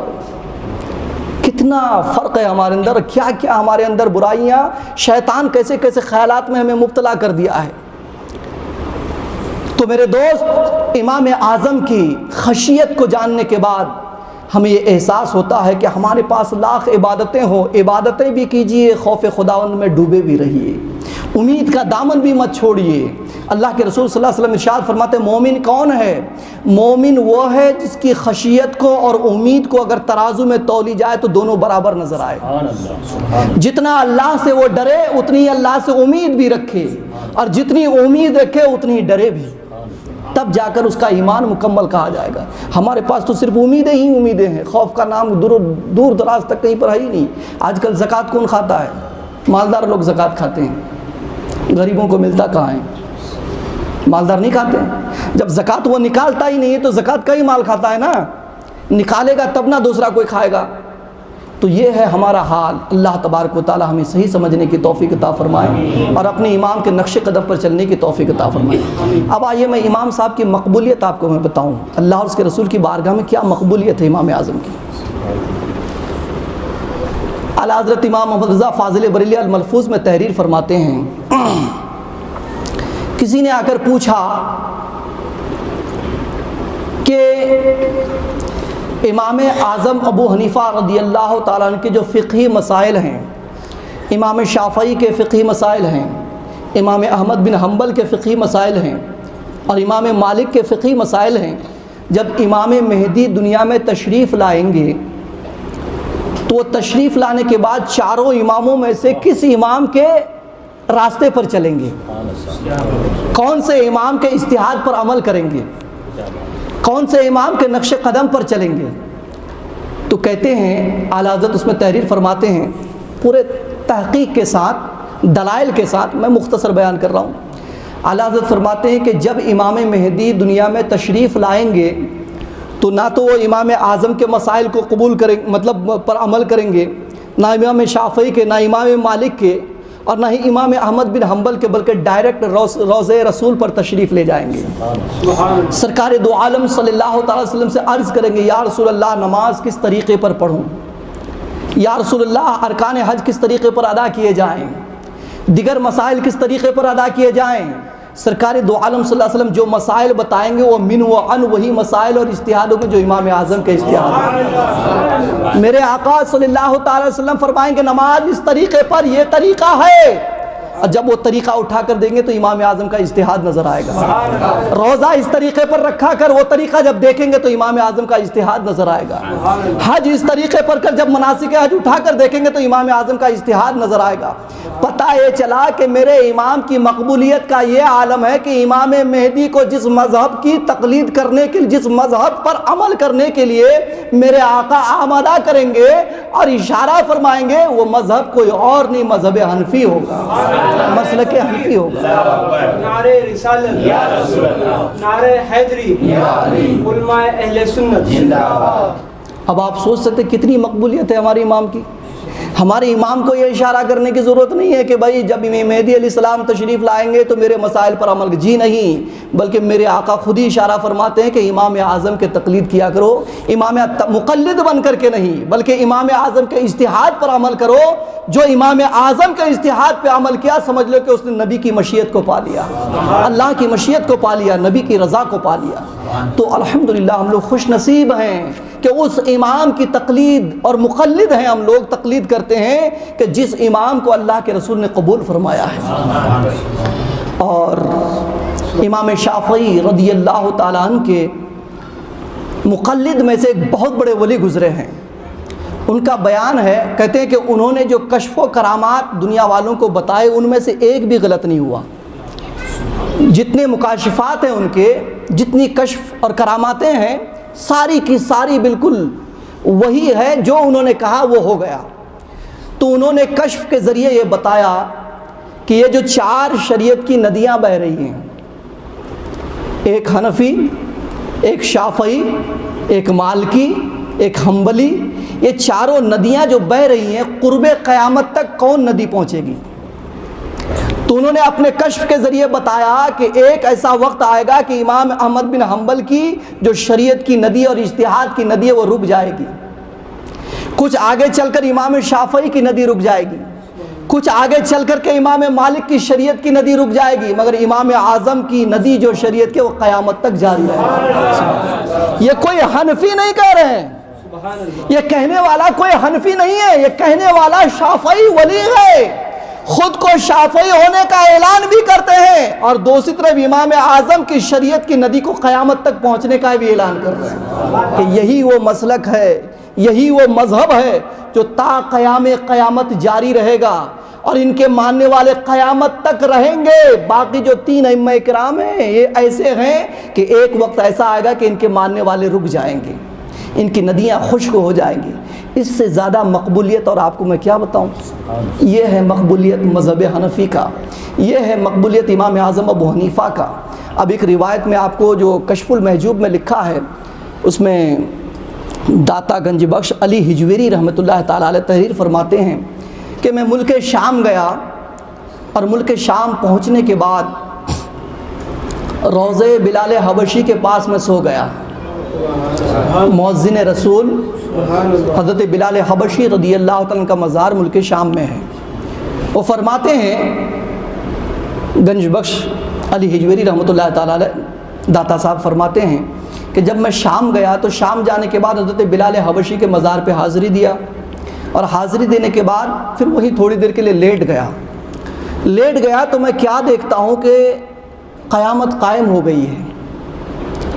کتنا فرق ہے ہمارے اندر، کیا کیا ہمارے اندر برائیاں، شیطان کیسے کیسے خیالات میں ہمیں مبتلا کر دیا ہے۔ تو میرے دوست، امام اعظم کی خشیت کو جاننے کے بعد ہمیں یہ احساس ہوتا ہے کہ ہمارے پاس لاکھ عبادتیں ہوں، عبادتیں بھی کیجئے، خوف خداوند میں ڈوبے بھی رہیے، امید کا دامن بھی مت چھوڑیے۔ اللہ کے رسول صلی اللہ علیہ وسلم ارشاد فرماتے ہیں مومن کون ہے؟ مومن وہ ہے جس کی خشیت کو اور امید کو اگر ترازو میں تولی جائے تو دونوں برابر نظر آئے۔ جتنا اللہ سے وہ ڈرے اتنی اللہ سے امید بھی رکھے، اور جتنی امید رکھے اتنی ڈرے بھی، تب جا کر اس کا ایمان مکمل کہا جائے گا۔ ہمارے پاس تو صرف امیدیں ہی امیدیں ہیں، خوف کا نام دور دراز تک کہیں پر ہے ہی نہیں۔ آج کل زکوٰۃ کون کھاتا ہے؟ مالدار لوگ زکوٰۃ کھاتے ہیں، غریبوں کو ملتا کہاں ہے؟ مالدار نہیں کھاتے ہیں۔ جب زکوٰۃ وہ نکالتا ہی نہیں ہے تو زکوٰۃ کا ہی مال کھاتا ہے نا، نکالے گا تب نہ دوسرا کوئی کھائے گا۔ تو یہ ہے ہمارا حال۔ اللہ تبارک و تعالی ہمیں صحیح سمجھنے کی توفیق عطا فرمائے اور اپنے امام کے نقش قدم پر چلنے کی توفیق عطا فرمائے۔ اب آئیے میں امام صاحب کی مقبولیت آپ کو میں بتاؤں، اللہ اور اس کے رسول کی بارگاہ میں کیا مقبولیت ہے امام اعظم کی۔ اعلیٰ حضرت امام محمد رضا فاضل بریلوی الملفوظ میں تحریر فرماتے ہیں، کسی نے آ کر پوچھا کہ امام اعظم ابو حنیفہ رضی اللہ تعالیٰ عنہ کے جو فقہی مسائل ہیں، امام شافعی کے فقہی مسائل ہیں، امام احمد بن حنبل کے فقہی مسائل ہیں، اور امام مالک کے فقہی مسائل ہیں، جب امام مہدی دنیا میں تشریف لائیں گے تو وہ تشریف لانے کے بعد چاروں اماموں میں سے کس امام کے راستے پر چلیں گے؟ کون سے امام کے اجتہاد پر عمل کریں گے؟ کون سے امام کے نقش قدم پر چلیں گے؟ تو کہتے ہیں اعلیٰ حضرت اس میں تحریر فرماتے ہیں پورے تحقیق کے ساتھ، دلائل کے ساتھ، میں مختصر بیان کر رہا ہوں۔ اعلیٰ حضرت فرماتے ہیں کہ جب امام مہدی دنیا میں تشریف لائیں گے تو نہ تو وہ امام اعظم کے مسائل کو قبول کریں، مطلب پر عمل کریں گے، نہ امام شافعی کے، نہ امام مالک کے، اور نہ ہی امام احمد بن حنبل کے، بلکہ ڈائریکٹ روضہ رسول پر تشریف لے جائیں گے۔ سرکار دو عالم صلی اللہ تعالی وسلم سے عرض کریں گے یا رسول اللہ نماز کس طریقے پر پڑھوں؟ یا رسول اللہ ارکان حج کس طریقے پر ادا کیے جائیں؟ دیگر مسائل کس طریقے پر ادا کیے جائیں؟ سرکار دو عالم صلی اللہ علیہ وسلم جو مسائل بتائیں گے وہ من و عن وہی مسائل اور اجتہادوں میں جو امام اعظم کے اجتہاد ہیں۔ میرے آقا صلی اللہ تعالی وسلم فرمائیں گے نماز اس طریقے پر، یہ طریقہ ہے، اور جب وہ طریقہ اٹھا کر دیں گے تو امام اعظم کا اجتہاد نظر آئے گا۔ روزہ اس طریقے پر رکھا کر وہ طریقہ جب دیکھیں گے تو امام اعظم کا اجتہاد نظر آئے گا۔ حج اس طریقے پر کر جب مناسک حج اٹھا کر دیکھیں گے تو امام اعظم کا اجتہاد نظر آئے گا۔ پتہ یہ چلا کہ میرے امام کی مقبولیت کا یہ عالم ہے کہ امام مہدی کو جس مذہب کی تقلید کرنے کے، جس مذہب پر عمل کرنے کے لیے میرے آقا آمادہ کریں گے اور اشارہ فرمائیں گے، وہ مذہب کوئی اور نہیں، مذہب حنفی ہوگا، مسلک حنفی ہوگا۔ نعرہ رسالت یا رسول اللہ، نعرہ حیدری یا علی، علماء اہل سنت زندہ باد۔ اب آپ سوچ سکتے کتنی مقبولیت ہے ہمارے امام کی۔ ہمارے امام کو یہ اشارہ کرنے کی ضرورت نہیں ہے کہ بھائی جب امام مہدی علیہ السلام تشریف لائیں گے تو میرے مسائل پر عمل، جی نہیں، بلکہ میرے آقا خود ہی اشارہ فرماتے ہیں کہ امام اعظم کے تقلید کیا کرو، امام مقلد بن کر کے نہیں بلکہ امام اعظم کے اجتہاد پر عمل کرو۔ جو امام اعظم کے اجتہاد پہ عمل کیا سمجھ لو کہ اس نے نبی کی مشیت کو پا لیا، اللہ کی مشیت کو پا لیا، نبی کی رضا کو پا لیا۔ تو الحمدللہ ہم لوگ خوش نصیب ہیں کہ اس امام کی تقلید، اور مقلد ہیں ہم لوگ، تقلید کرتے ہیں کہ جس امام کو اللہ کے رسول نے قبول فرمایا ہے۔ اور امام شافعی رضی اللہ تعالیٰ عنہ کے مقلد میں سے ایک بہت بڑے ولی گزرے ہیں، ان کا بیان ہے، کہتے ہیں کہ انہوں نے جو کشف و کرامات دنیا والوں کو بتائے ان میں سے ایک بھی غلط نہیں ہوا۔ جتنے مکاشفات ہیں ان کے، جتنی کشف اور کراماتیں ہیں، ساری کی ساری بالکل وہی ہے جو انہوں نے کہا وہ ہو گیا۔ تو انہوں نے کشف کے ذریعے یہ بتایا کہ یہ جو 4 شریعت کی ندیاں بہہ رہی ہیں، ایک حنفی، ایک شافعی، ایک مالکی، ایک حنبلی، یہ چاروں ندیاں جو بہہ رہی ہیں قرب قیامت تک کون ندی پہنچے گی؟ تو انہوں نے اپنے کشف کے ذریعے بتایا کہ ایک ایسا وقت آئے گا کہ امام احمد بن حنبل کی جو شریعت کی ندی اور اجتہاد کی ندی ہے وہ رک جائے گی، کچھ آگے چل کر امام شافعی کی ندی رک جائے گی، کچھ آگے چل کر کے امام مالک کی شریعت کی ندی رک جائے گی، مگر امام اعظم کی ندی جو شریعت کے وہ قیامت تک جاری ہے۔ یہ کوئی حنفی نہیں کہہ رہے ہیں، یہ کہنے والا کوئی حنفی نہیں ہے، یہ کہنے والا شافعی ولی ہے، خود کو شافعی ہونے کا اعلان بھی کرتے ہیں، اور دوسری طرف امام اعظم کی شریعت کی ندی کو قیامت تک پہنچنے کا بھی اعلان کر رہے ہیں کہ یہی وہ مسلک ہے، یہی وہ مذہب ہے جو تا قیام قیامت جاری رہے گا، اور ان کے ماننے والے قیامت تک رہیں گے۔ باقی جو 3 ائمہ کرام ہیں یہ ایسے ہیں کہ ایک وقت ایسا آئے گا کہ ان کے ماننے والے رک جائیں گے، ان کی ندیاں خشک ہو جائیں گی۔ اس سے زیادہ مقبولیت اور آپ کو میں کیا بتاؤں، یہ ہے مقبولیت مذہب حنفی کا، یہ ہے مقبولیت امام اعظم ابو حنیفہ کا۔ اب ایک روایت میں آپ کو جو کشف المحجوب میں لکھا ہے، اس میں داتا گنج بخش علی ہجویری رحمۃ اللہ تعالی علیہ تحریر فرماتے ہیں کہ میں ملک شام گیا، اور ملک شام پہنچنے کے بعد روضے بلال حبشی کے پاس میں سو گیا۔ مؤذن رسول حضرت بلال حبشی رضی اللہ تعالیٰ کا مزار ملک شام میں ہے۔ وہ فرماتے ہیں گنج بخش علی ہجویری رحمۃ اللہ تعالیٰ علیہ داتا صاحب فرماتے ہیں کہ جب میں شام گیا تو شام جانے کے بعد حضرت بلال حبشی کے مزار پہ حاضری دیا، اور حاضری دینے کے بعد پھر وہی تھوڑی دیر کے لیے لیٹ گیا تو میں کیا دیکھتا ہوں کہ قیامت قائم ہو گئی ہے۔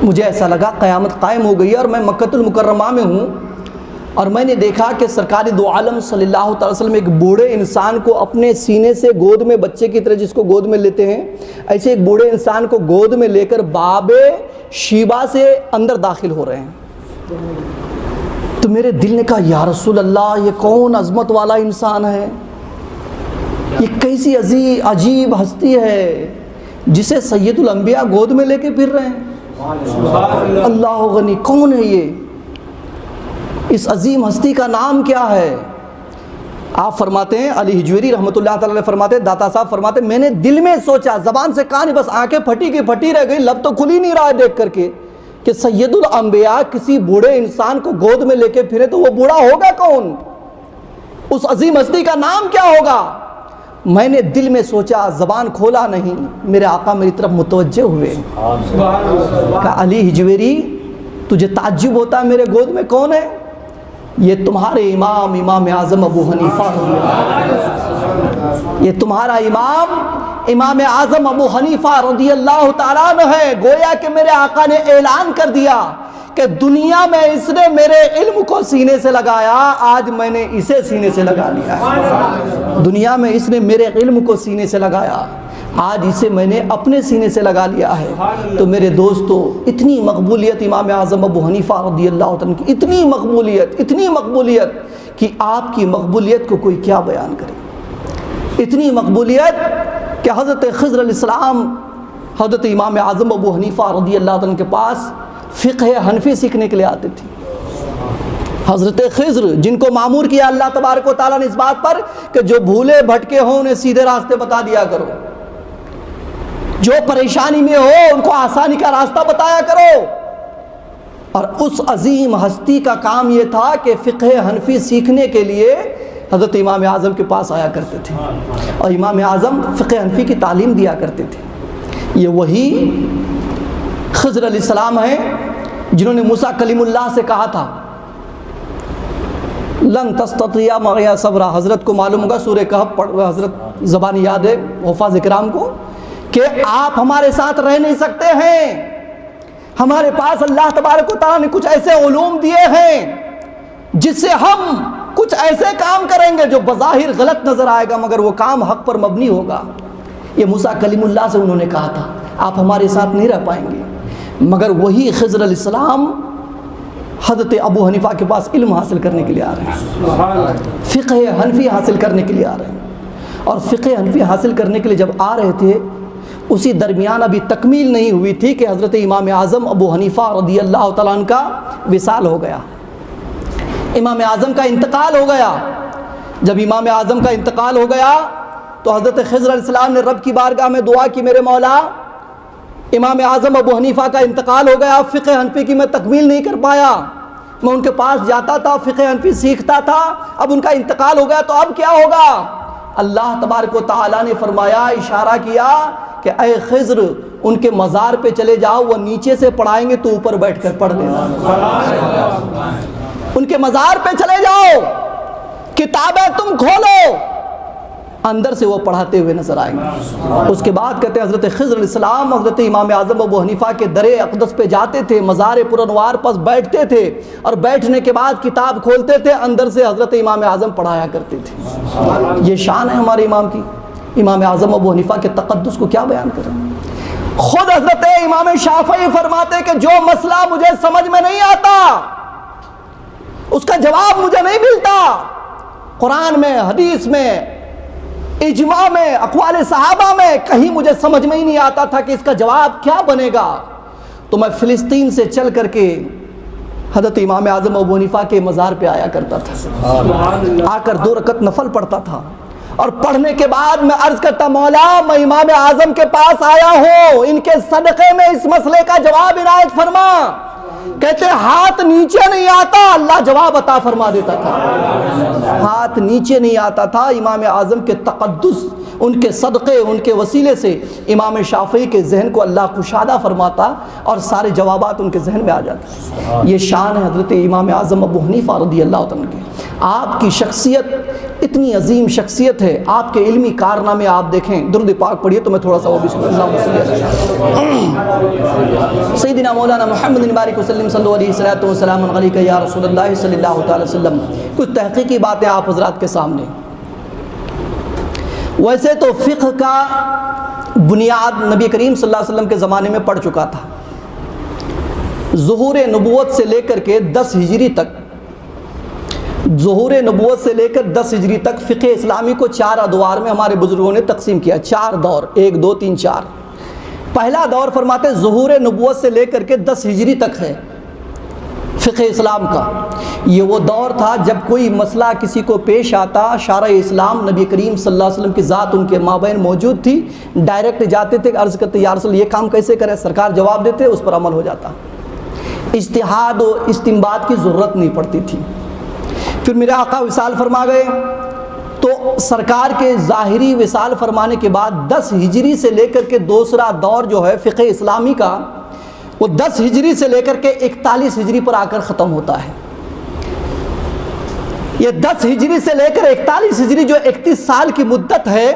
مجھے ایسا لگا قیامت قائم ہو گئی ہے، اور میں مکہ المکرمہ میں ہوں، اور میں نے دیکھا کہ سرکار دو عالم صلی اللہ تعالی وسلم ایک بوڑھے انسان کو اپنے سینے سے گود میں، بچے کی طرح جس کو گود میں لیتے ہیں ایسے ایک بوڑھے انسان کو گود میں لے کر باب شیبہ سے اندر داخل ہو رہے ہیں۔ تو میرے دل نے کہا یا رسول اللہ، یہ کون عظمت والا انسان ہے، یہ کیسی عجیب ہستی ہے جسے سید الانبیاء گود میں لے کے پھر رہے ہیں۔ اللہ غنی، کون ہے یہ، اس عظیم ہستی کا نام کیا ہے؟ آپ فرماتے ہیں علی ہجویری رحمۃ اللہ تعالی فرماتے ہیں، داتا صاحب فرماتے ہیں میں نے دل میں سوچا، زبان سے کہا نہیں، بس آنکھیں پھٹی کی پھٹی رہ گئی، لب تو کھل ہی نہیں رہا ہے دیکھ کر کے کہ سید الانبیاء کسی بوڑھے انسان کو گود میں لے کے پھرے تو وہ بوڑھا ہوگا کون، اس عظیم ہستی کا نام کیا ہوگا؟ میں نے دل میں سوچا، زبان کھولا نہیں، میرے آقا میری طرف متوجہ ہوئے، کہا علی ہجویری تجھے تعجب ہوتا ہے میرے گود میں کون ہے؟ یہ تمہارے امام اعظم ابو حنیفہ، یہ تمہارا امام اعظم ابو حنیفہ رضی اللہ تعالیٰ عنہ ہے۔ گویا کہ میرے آقا نے اعلان کر دیا کہ دنیا میں اس نے میرے علم کو سینے سے لگایا، آج میں نے اسے سینے سے لگا لیا ہے۔ دنیا میں اس نے میرے علم کو سینے سے لگایا، آج اسے میں نے اپنے سینے سے لگا لیا ہے۔ تو میرے دوستو، اتنی مقبولیت امام اعظم ابو حنیفہ رضی اللہ عنہ کی، اتنی مقبولیت کہ آپ کی مقبولیت کو کوئی کیا بیان کرے، اتنی مقبولیت کہ حضرت خضر علیہ السلام حضرت امام اعظم ابو حنیفہ رضی اللہ عنہ کے پاس فقہ حنفی سیکھنے کے لیے آتے تھے۔ حضرت خضر جن کو معمور کیا اللہ تبارک و تعالیٰ نے اس بات پر کہ جو بھولے بھٹکے ہوں انہیں سیدھے راستے بتا دیا کرو، جو پریشانی میں ہو ان کو آسانی کا راستہ بتایا کرو، اور اس عظیم ہستی کا کام یہ تھا کہ فقہ حنفی سیکھنے کے لیے حضرت امام اعظم کے پاس آیا کرتے تھے، اور امام اعظم فقہ حنفی کی تعلیم دیا کرتے تھے۔ یہ وہی خضر علیہ السلام ہیں جنہوں نے موسیٰ کلیم اللہ سے کہا تھا لن تستطیع معی صبرا، حضرت کو معلوم ہوگا سورہ کہف پڑھ، حضرت زبانی یاد ہے حفاظ کرام کو، کہ آپ ہمارے ساتھ رہ نہیں سکتے ہیں، ہمارے پاس اللہ تبارک و تعالیٰ نے کچھ ایسے علوم دیے ہیں جس سے ہم کچھ ایسے کام کریں گے جو بظاہر غلط نظر آئے گا مگر وہ کام حق پر مبنی ہوگا۔ یہ موسیٰ کلیم اللہ سے انہوں نے کہا تھا آپ ہمارے ساتھ نہیں رہ پائیں گے، مگر وہی خضر علیہ السلام حضرت ابو حنیفہ کے پاس علم حاصل کرنے کے لیے آ رہے ہیں، فقہ حنفی حاصل کرنے کے لیے آ رہے ہیں، اور فقہ حنفی حاصل کرنے کے لیے جب آ رہے تھے اسی درمیان ابھی تکمیل نہیں ہوئی تھی کہ حضرت امام اعظم ابو حنیفہ رضی اللہ تعالیٰ عنہ کا وصال ہو گیا، امام اعظم کا انتقال ہو گیا۔ جب امام اعظم کا انتقال ہو گیا تو حضرت خضر علیہ السلام نے رب کی بارگاہ میں دعا کی، میرے مولا امام اعظم ابو حنیفہ کا انتقال ہو گیا، فقہ حنفی کی میں تکمیل نہیں کر پایا، میں ان کے پاس جاتا تھا فقہ حنفی سیکھتا تھا، اب ان کا انتقال ہو گیا تو اب کیا ہوگا؟ اللہ تبارک و تعالیٰ نے فرمایا، اشارہ کیا کہ اے خضر ان کے مزار پہ چلے جاؤ، وہ نیچے سے پڑھائیں گے تو اوپر بیٹھ کر پڑھ لینا۔ ان کے مزار پہ چلے جاؤ، کتابیں تم کھولو، اندر سے وہ پڑھاتے ہوئے نظر آئیں گے۔ اس کے بعد کہتے ہیں حضرت خضر علیہ السلام حضرت امام اعظم ابو حنیفہ کے در اقدس پہ جاتے تھے، مزار پر انوار پاس بیٹھتے تھے، اور بیٹھنے کے بعد کتاب کھولتے تھے، اندر سے حضرت امام اعظم پڑھایا کرتے تھے۔ یہ شان ہے ہمارے امام کی۔ امام اعظم ابو حنیفہ کے تقدس کو کیا بیان کریں۔ خود حضرت امام شافعی فرماتے کہ جو مسئلہ مجھے سمجھ میں نہیں آتا، اس کا جواب مجھے نہیں ملتا، قرآن میں، حدیث میں، اجماع میں، اقوال صحابہ میں کہیں مجھے سمجھ میں ہی نہیں آتا تھا کہ اس کا جواب کیا بنے گا، تو میں فلسطین سے چل کر کے حضرت امام اعظم ابو حنیفہ کے مزار پہ آیا کرتا تھا، آ کر 2 رکعت نفل پڑھتا تھا، اور پڑھنے کے بعد میں عرض کرتا مولا میں امام اعظم کے پاس آیا ہوں، ان کے صدقے میں اس مسئلے کا جواب عنایت فرما۔ کہتے ہاتھ نیچے نہیں آتا، اللہ جواب عطا فرما دیتا تھا۔ ہاتھ نیچے نہیں آتا تھا، امام اعظم کے تقدس، ان کے صدقے، ان کے وسیلے سے امام شافعی کے ذہن کو اللہ کشادہ فرماتا اور سارے جوابات ان کے ذہن میں آ جاتے۔ یہ شان ہے حضرت امام اعظم ابو حنیفہ رضی اللہ عنہ کی۔ آپ کی شخصیت اتنی عظیم شخصیت ہے، آپ کے علمی کارنامے آپ دیکھیں، درود پاک پڑھیے تو میں تھوڑا سا وہ بھی سیدنا مولانا محمد بارک وسلم صلی اللہ علیہ وسلم علیک یا رسول اللہ صلی اللہ تعالی وسلم۔ کچھ تحقیقی باتیں آپ حضرات کے سامنے۔ ویسے تو فقہ کا بنیاد نبی کریم صلی اللہ علیہ وسلم کے زمانے میں پڑ چکا تھا۔ ظہور نبوت سے لے کر کے 10 ہجری تک، ظہور نبوت سے لے کر 10 ہجری تک فقہ اسلامی کو 4 ادوار میں ہمارے بزرگوں نے تقسیم کیا۔ 4 دور، 1 2 3 4۔ پہلا دور فرماتے ظہور نبوت سے لے کر کے 10 ہجری تک ہے فقہ اسلام کا۔ یہ وہ دور تھا جب کوئی مسئلہ کسی کو پیش آتا، شارع اسلام نبی کریم صلی اللہ علیہ وسلم کی ذات ان کے مابین موجود تھی، ڈائریکٹ جاتے تھے، عرض کرتے یا رسول یہ کام کیسے کرے، سرکار جواب دیتے، اس پر عمل ہو جاتا۔ اجتہاد و استنباط کی ضرورت نہیں پڑتی تھی۔ پھر میرے آقا وصال فرما گئے تو سرکار کے ظاہری وصال فرمانے کے بعد 10 ہجری سے لے کر کے دوسرا دور جو ہے فقہ اسلامی کا، وہ 10 ہجری سے لے کر کے 41 ہجری پر آ کر ختم ہوتا ہے۔ یہ 10 ہجری سے لے کر 41 ہجری جو 31 سال کی مدت ہے،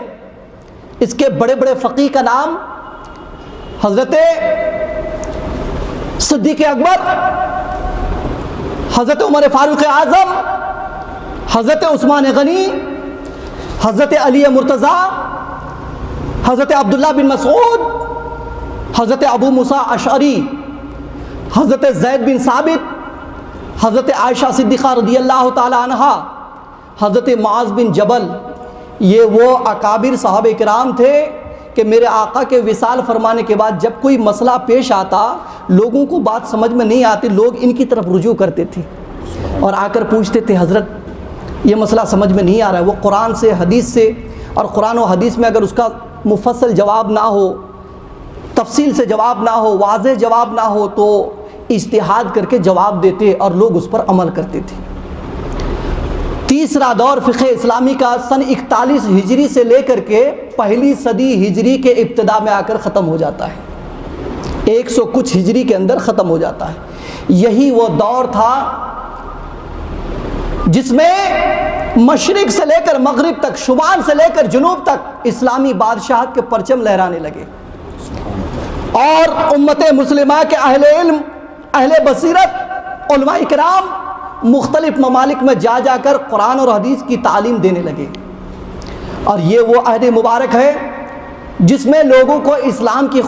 اس کے بڑے بڑے فقیہ کا نام حضرت صدیق اکبر، حضرت عمر فاروق اعظم، حضرت عثمان غنی، حضرت علی مرتضیٰ، حضرت عبداللہ بن مسعود، حضرت ابو موسیٰ اشعری، حضرت زید بن ثابت، حضرت عائشہ صدیقہ رضی اللہ تعالی عنہا، حضرت معاذ بن جبل۔ یہ وہ اکابر صحابہ کرام تھے کہ میرے آقا کے وصال فرمانے کے بعد جب کوئی مسئلہ پیش آتا، لوگوں کو بات سمجھ میں نہیں آتی، لوگ ان کی طرف رجوع کرتے تھے اور آ کر پوچھتے تھے حضرت یہ مسئلہ سمجھ میں نہیں آ رہا ہے۔ وہ قرآن سے، حدیث سے، اور قرآن و حدیث میں اگر اس کا مفصل جواب نہ ہو، تفصیل سے جواب نہ ہو، واضح جواب نہ ہو، تو اجتہاد کر کے جواب دیتے اور لوگ اس پر عمل کرتے تھے۔ تیسرا دور فقہ اسلامی کا سن 41 ہجری سے لے کر کے پہلی صدی ہجری کے ابتدا میں آ کر ختم ہو جاتا ہے، 100 کچھ ہجری کے اندر ختم ہو جاتا ہے۔ یہی وہ دور تھا جس میں مشرق سے لے کر مغرب تک، شمال سے لے کر جنوب تک اسلامی بادشاہت کے پرچم لہرانے لگے، اور امت مسلمہ کے اہل علم، اہل بصیرت، علماء کرام مختلف ممالک میں جا جا کر قرآن اور حدیث کی تعلیم دینے لگے۔ اور یہ وہ عہد مبارک ہے جس میں لوگوں کو اسلام کی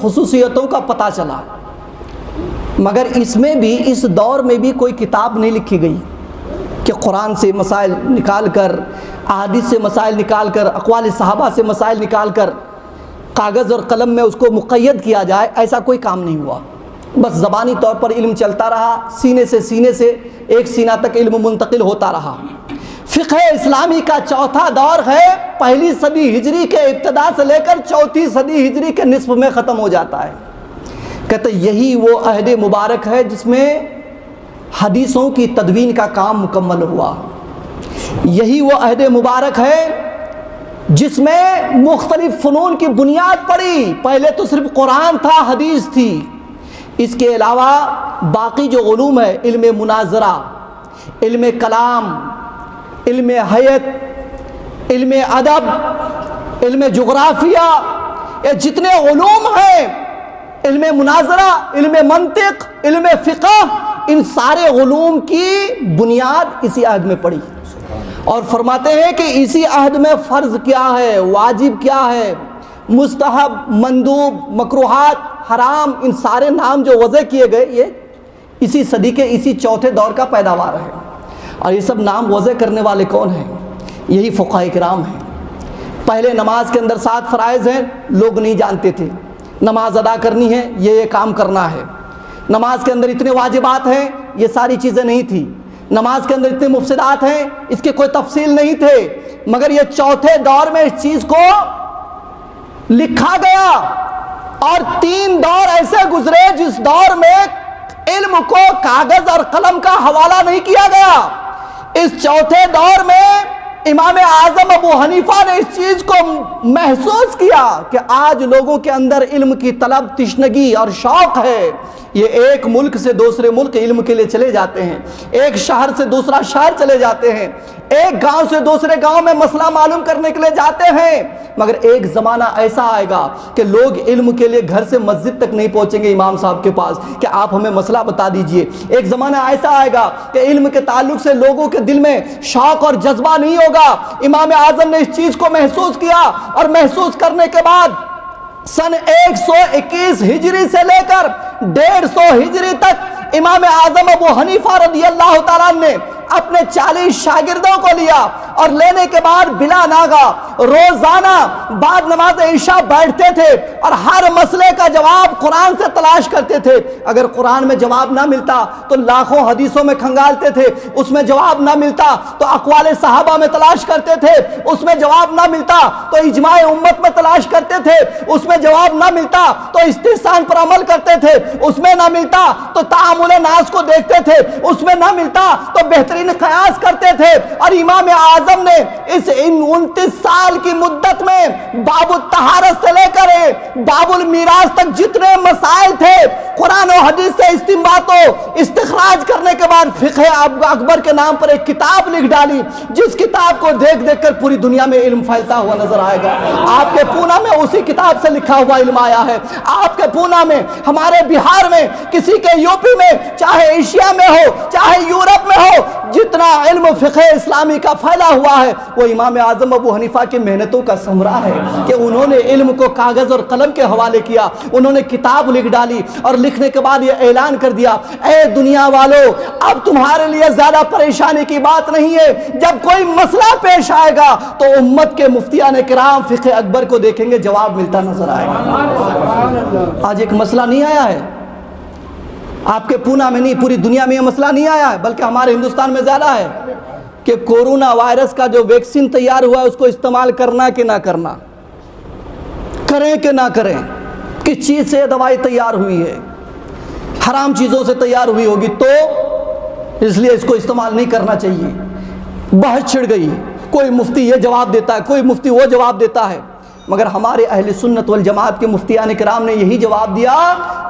خصوصیتوں کا پتہ چلا، مگر اس میں بھی، اس دور میں بھی کوئی کتاب نہیں لکھی گئی کہ قرآن سے مسائل نکال کر، احادیث سے مسائل نکال کر، اقوال صحابہ سے مسائل نکال کر کاغذ اور قلم میں اس کو مقید کیا جائے، ایسا کوئی کام نہیں ہوا۔ بس زبانی طور پر علم چلتا رہا، سینے سے ایک سینہ تک علم منتقل ہوتا رہا۔ فقہ اسلامی کا چوتھا دور ہے، پہلی صدی ہجری کے ابتدا سے لے کر چوتھی صدی ہجری کے نصف میں ختم ہو جاتا ہے۔ کہتے یہی وہ عہد مبارک ہے جس میں حدیثوں کی تدوین کا کام مکمل ہوا۔ یہی وہ عہد مبارک ہے جس میں مختلف فنون کی بنیاد پڑی۔ پہلے تو صرف قرآن تھا، حدیث تھی، اس کے علاوہ باقی جو علوم ہے، علم مناظرہ، علم کلام، علم حیات، علم ادب، علم جغرافیہ، یہ جتنے علوم ہیں، علم مناظرہ، علم منطق، علم فقہ، ان سارے علوم کی بنیاد اسی عہد میں پڑی، اور فرماتے ہیں کہ اسی عہد میں فرض کیا ہے، واجب کیا ہے، مستحب، مندوب، مکروہات، حرام، ان سارے نام جو وضع کیے گئے یہ اسی صدی کے اسی چوتھے دور کا پیداوار ہے۔ اور یہ سب نام وضع کرنے والے کون ہیں؟ یہی فقہاء کرام ہیں۔ پہلے نماز کے اندر 7 فرائض ہیں، لوگ نہیں جانتے تھے، نماز ادا کرنی ہے، یہ کام کرنا ہے۔ نماز کے اندر اتنے واجبات ہیں، یہ ساری چیزیں نہیں تھی۔ نماز کے اندر اتنے مفسدات ہیں، اس کے کوئی تفصیل نہیں تھے، مگر یہ چوتھے دور میں اس چیز کو لکھا گیا، اور 3 دور ایسے گزرے جس دور میں علم کو کاغذ اور قلم کا حوالہ نہیں کیا گیا۔ اس چوتھے دور میں امام اعظم ابو حنیفہ نے اس چیز کو محسوس کیا کہ آج لوگوں کے اندر علم کی طلب، تشنگی اور شوق ہے۔ یہ ایک ملک سے دوسرے ملک علم کے لیے چلے جاتے ہیں، ایک شہر سے دوسرا شہر چلے جاتے ہیں، ایک گاؤں سے دوسرے گاؤں میں مسئلہ معلوم کرنے کے لیے جاتے ہیں، مگر ایک زمانہ ایسا آئے گا کہ لوگ علم کے لیے گھر سے مسجد تک نہیں پہنچیں گے امام صاحب کے پاس کہ آپ ہمیں مسئلہ بتا دیجئے۔ ایک زمانہ ایسا آئے گا کہ علم کے تعلق سے لوگوں کے دل میں شوق اور جذبہ نہیں ہوگا۔ امام اعظم نے اس چیز کو محسوس کیا، اور محسوس کرنے کے بعد سن 121 ہجری سے لے کر 150 ہجری تک امام اعظم ابو حنیفہ رضی اللہ تعالیٰ نے اپنے 40 شاگردوں کو لیا، اور لینے کے بعد بلا ناغہ روزانہ بعد نماز عشاء بیٹھتے تھے اور ہر مسئلے کا جواب قرآن سے تلاش کرتے تھے۔ اگر قرآن میں جواب نہ ملتا تو لاکھوں حدیثوں میں کھنگالتے تھے، اس میں جواب نہ ملتا تو اقوال صحابہ میں تلاش کرتے تھے، اس میں جواب نہ ملتا تو اجماع امت میں تلاش کرتے تھے، اس میں جواب نہ ملتا تو استحسان پر عمل کرتے تھے، اس میں نہ ملتا تو تعامل ناس کو دیکھتے تھے، اس میں نہ ملتا تو بہترین قیاس کرتے تھے۔ اور امام اعظم نے اس 29 سال کی مدت میں باب الطہارت سے لے کر باب المیراث تک جتنے مسائل تھے قرآن و حدیث سے استنباط و استخراج کرنے کے بعد فقہ اکبر کے نام پر ایک کتاب لکھ ڈالی، جس کتاب کو دیکھ دیکھ کر پوری دنیا میں علم پھیلتا ہوا نظر آئے گا۔ آپ کے پونا میں اسی کتاب سے لکھا ہوا علم آیا ہے، آپ کے پونا میں، ہمارے بہار میں، کسی کے یوپی میں، چاہے ایشیا میں ہو چاہے یورپ میں ہو، جتنا علم فقہ اسلامی کا پھیلا ہوا ہے وہ امام اعظم ابو حنیفہ کی محنتوں کا ثمرہ ہے کہ انہوں نے علم کو کاغذ اور قلم کے حوالے کیا، انہوں نے کتاب لکھ ڈالی، اور لکھنے کے بعد یہ اعلان کر دیا، اے دنیا والو، اب تمہارے لیے زیادہ پریشانی کی بات نہیں ہے، جب کوئی مسئلہ پیش آئے گا تو امت کے مفتیان کرام فقہ اکبر کو دیکھیں گے، جواب ملتا نظر آئے گا۔ آج ایک مسئلہ نہیں آیا ہے، آپ کے پونا میں نہیں، پوری دنیا میں یہ مسئلہ نہیں آیا ہے، بلکہ ہمارے ہندوستان میں زیادہ ہے کہ کورونا وائرس کا جو ویکسین تیار ہوا ہے اس کو استعمال کرنا کہ نہ کرنا، کریں کہ نہ کریں، کس چیز سے دوائی تیار ہوئی ہے، حرام چیزوں سے تیار ہوئی ہوگی تو اس لیے اس کو استعمال نہیں کرنا چاہیے۔ بحث چھڑ گئی، کوئی مفتی یہ جواب دیتا ہے، کوئی مفتی وہ جواب دیتا ہے، مگر ہمارے اہل سنت والجماعت کے مفتیان کرام نے یہی جواب دیا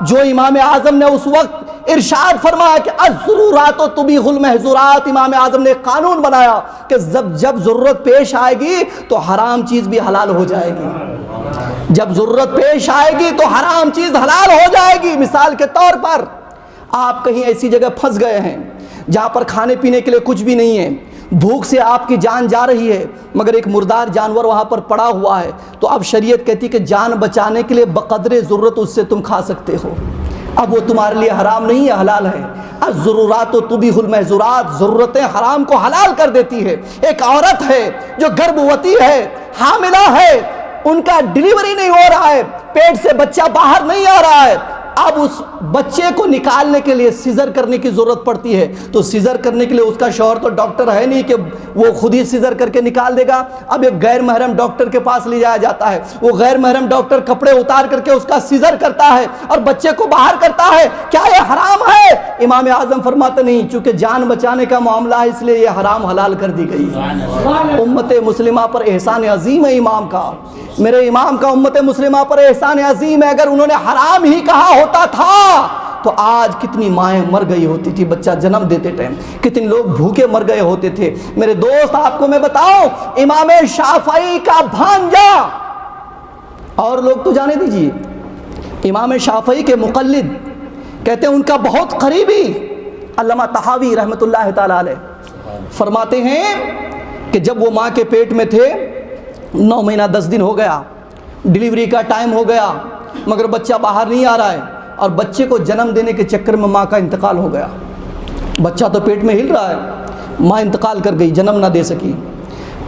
جو امام اعظم نے اس وقت ارشاد فرمایا کہ الضرورات تبیح المحظورات۔ امام اعظم نے قانون بنایا کہ جب ضرورت پیش آئے گی تو حرام چیز بھی حلال ہو جائے گی، جب ضرورت پیش آئے گی تو حرام چیز حلال ہو جائے گی۔ مثال کے طور پر آپ کہیں ایسی جگہ پھنس گئے ہیں جہاں پر کھانے پینے کے لیے کچھ بھی نہیں ہے، بھوک سے آپ کی جان جا رہی ہے، مگر ایک مردار جانور وہاں پر پڑا ہوا ہے، تو اب شریعت کہتی کہ جان بچانے کے لیے بقدر ضرورت اس سے تم کھا سکتے ہو، اب وہ تمہارے لیے حرام نہیں ہے، حلال ہے۔ الضرورات تبیح المحظورات، ضرورتیں حرام کو حلال کر دیتی ہے۔ ایک عورت ہے جو گربھوتی ہے، حاملہ ہے، ان کا ڈیلیوری نہیں ہو رہا ہے، پیٹ سے بچہ باہر نہیں آ رہا ہے، اب اس بچے کو نکالنے کے لیے سیزر کرنے کی ضرورت پڑتی ہے، تو سیزر کرنے کے لیے اس کا شوہر تو ڈاکٹر ہے نہیں کہ وہ خود ہی سیزر کر کے نکال دے گا، اب ایک غیر محرم ڈاکٹر کے پاس لے جایا جاتا ہے، وہ غیر محرم ڈاکٹر کپڑے اتار کر کے اس کا سیزر کرتا ہے اور بچے کو باہر کرتا ہے، کیا یہ حرام ہے؟ امام اعظم فرماتے نہیں، چونکہ جان بچانے کا معاملہ ہے اس لیے یہ حرام حلال کر دی گئی۔ امت مسلمہ پر احسان عظیم ہے امام کا، میرے امام کا امت مسلمہ پر احسان عظیم ہے، اگر انہوں نے حرام ہی کہا ہوتا تھا تو آج کتنی مائیں مر گئی ہوتی تھی بچہ جنم دیتے ٹائم، کتنے لوگ بھوکے مر گئے ہوتے تھے۔ میرے دوست آپ کو میں بتاؤں، امام شافعی کا بھانجا، اور لوگ تو جانے دیجئے، امام شافعی کے مقلد، کہتے ہیں ان کا بہت قریبی علامہ طحاوی رحمۃ اللہ تعالی علیہ فرماتے ہیں کہ جب وہ ماں کے پیٹ میں تھے، 9 مہینہ 10 دن ہو گیا، ڈیلیوری کا ٹائم ہو گیا، مگر بچہ باہر نہیں آ رہا ہے، اور بچے کو جنم دینے کے چکر میں ماں کا انتقال ہو گیا۔ بچہ تو پیٹ میں ہل رہا ہے، ماں انتقال کر گئی، جنم نہ دے سکی۔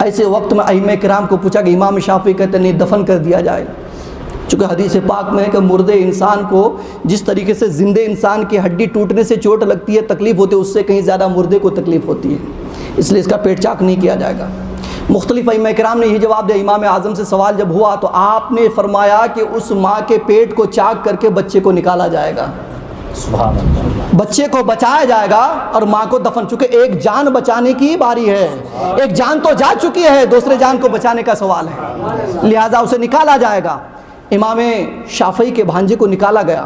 ایسے وقت میں ائمہ کرام کو پوچھا کہ امام شافعی کہتے ہیں نہیں، دفن کر دیا جائے، چونکہ حدیث پاک میں ہے کہ مردے انسان کو جس طریقے سے زندے انسان کی ہڈی ٹوٹنے سے چوٹ لگتی ہے، تکلیف ہوتی ہے، اس سے کہیں زیادہ مردے کو تکلیف ہوتی ہے، اس لیے اس کا پیٹ چاک نہیں کیا جائے گا۔ مختلف ائمہ کرام نے یہ جواب دیا۔ امام اعظم سے سوال جب ہوا تو آپ نے فرمایا کہ اس ماں کے پیٹ کو چاک کر کے بچے کو نکالا جائے گا، سبحان اللہ، بچے کو بچایا جائے گا، اور ماں کو دفن، چونکہ ایک جان بچانے کی باری ہے، ایک جان تو جا چکی ہے، دوسرے جان کو بچانے کا سوال ہے، لہذا اسے نکالا جائے گا۔ امام شافعی کے بھانجے کو نکالا گیا،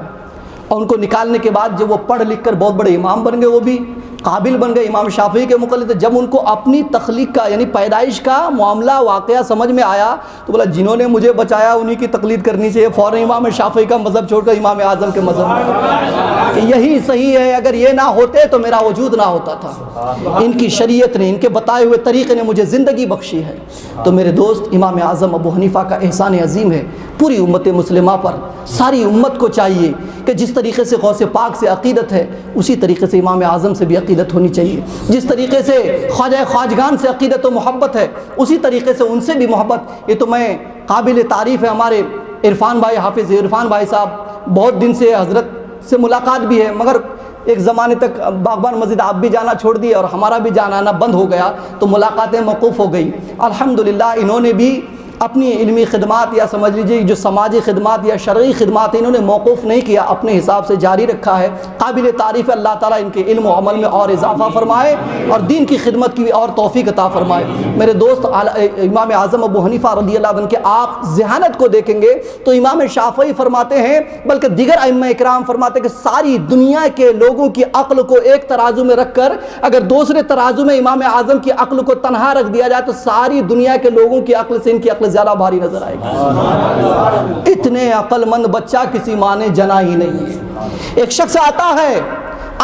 اور ان کو نکالنے کے بعد جب وہ پڑھ لکھ کر بہت بڑے امام بن گئے، وہ بھی قابل بن گئے، امام شافعی کے مقلد، جب ان کو اپنی تخلیق کا یعنی پیدائش کا معاملہ واقعہ سمجھ میں آیا تو بولا جنہوں نے مجھے بچایا انہی کی تقلید کرنی چاہیے، فوراً امام شافعی کا مذہب چھوڑ کر امام اعظم کے مذہب میں، کہ یہی صحیح ہے، اگر یہ نہ ہوتے تو میرا وجود نہ ہوتا تھا، ان کی شریعت نے، ان کے بتائے ہوئے طریقے نے مجھے زندگی بخشی ہے۔ تو میرے دوست، امام اعظم ابو حنیفہ کا احسان عظیم ہے پوری امت مسلمہ پر۔ ساری امت کو چاہیے کہ جس طریقے سے غوث پاک سے عقیدت ہے، اسی طریقے سے امام اعظم سے بھی عقیدت ہونی چاہیے، جس طریقے سے خواجہ خواجگان سے عقیدت و محبت ہے، اسی طریقے سے ان سے بھی محبت۔ یہ تو میں قابل تعریف ہے ہمارے عرفان بھائی، حافظ عرفان بھائی صاحب، بہت دن سے حضرت سے ملاقات بھی ہے، مگر ایک زمانے تک باغبان مسجد آپ بھی جانا چھوڑ دیے اور ہمارا بھی جانا آنا بند ہو گیا، تو ملاقاتیں موقوف ہو گئی۔ الحمدللہ انہوں نے بھی اپنی علمی خدمات یا سمجھ لیجیے جو سماجی خدمات یا شرعی خدمات انہوں نے موقوف نہیں کیا، اپنے حساب سے جاری رکھا ہے۔ قابل تعریف ہے، اللہ تعالیٰ ان کے علم و عمل میں اور اضافہ فرمائے اور دین کی خدمت کی اور توفیق عطا فرمائے۔ میرے دوست، امام اعظم ابو حنیفہ رضی اللہ عنہ کے آپ ذہانت کو دیکھیں گے تو امام شافعی فرماتے ہیں، بلکہ دیگر ائمہ اکرام فرماتے ہیں کہ ساری دنیا کے لوگوں کی عقل کو ایک ترازو میں رکھ کر اگر دوسرے ترازو میں امام اعظم کی عقل کو تنہا رکھ دیا جائے تو ساری دنیا کے لوگوں کی عقل سے ان کی عقل زیادہ بھاری نظر آئے گی۔ اتنے عقل مند بچہ کسی ماں نے جنا ہی نہیں ہے۔ ایک شخص آتا ہے،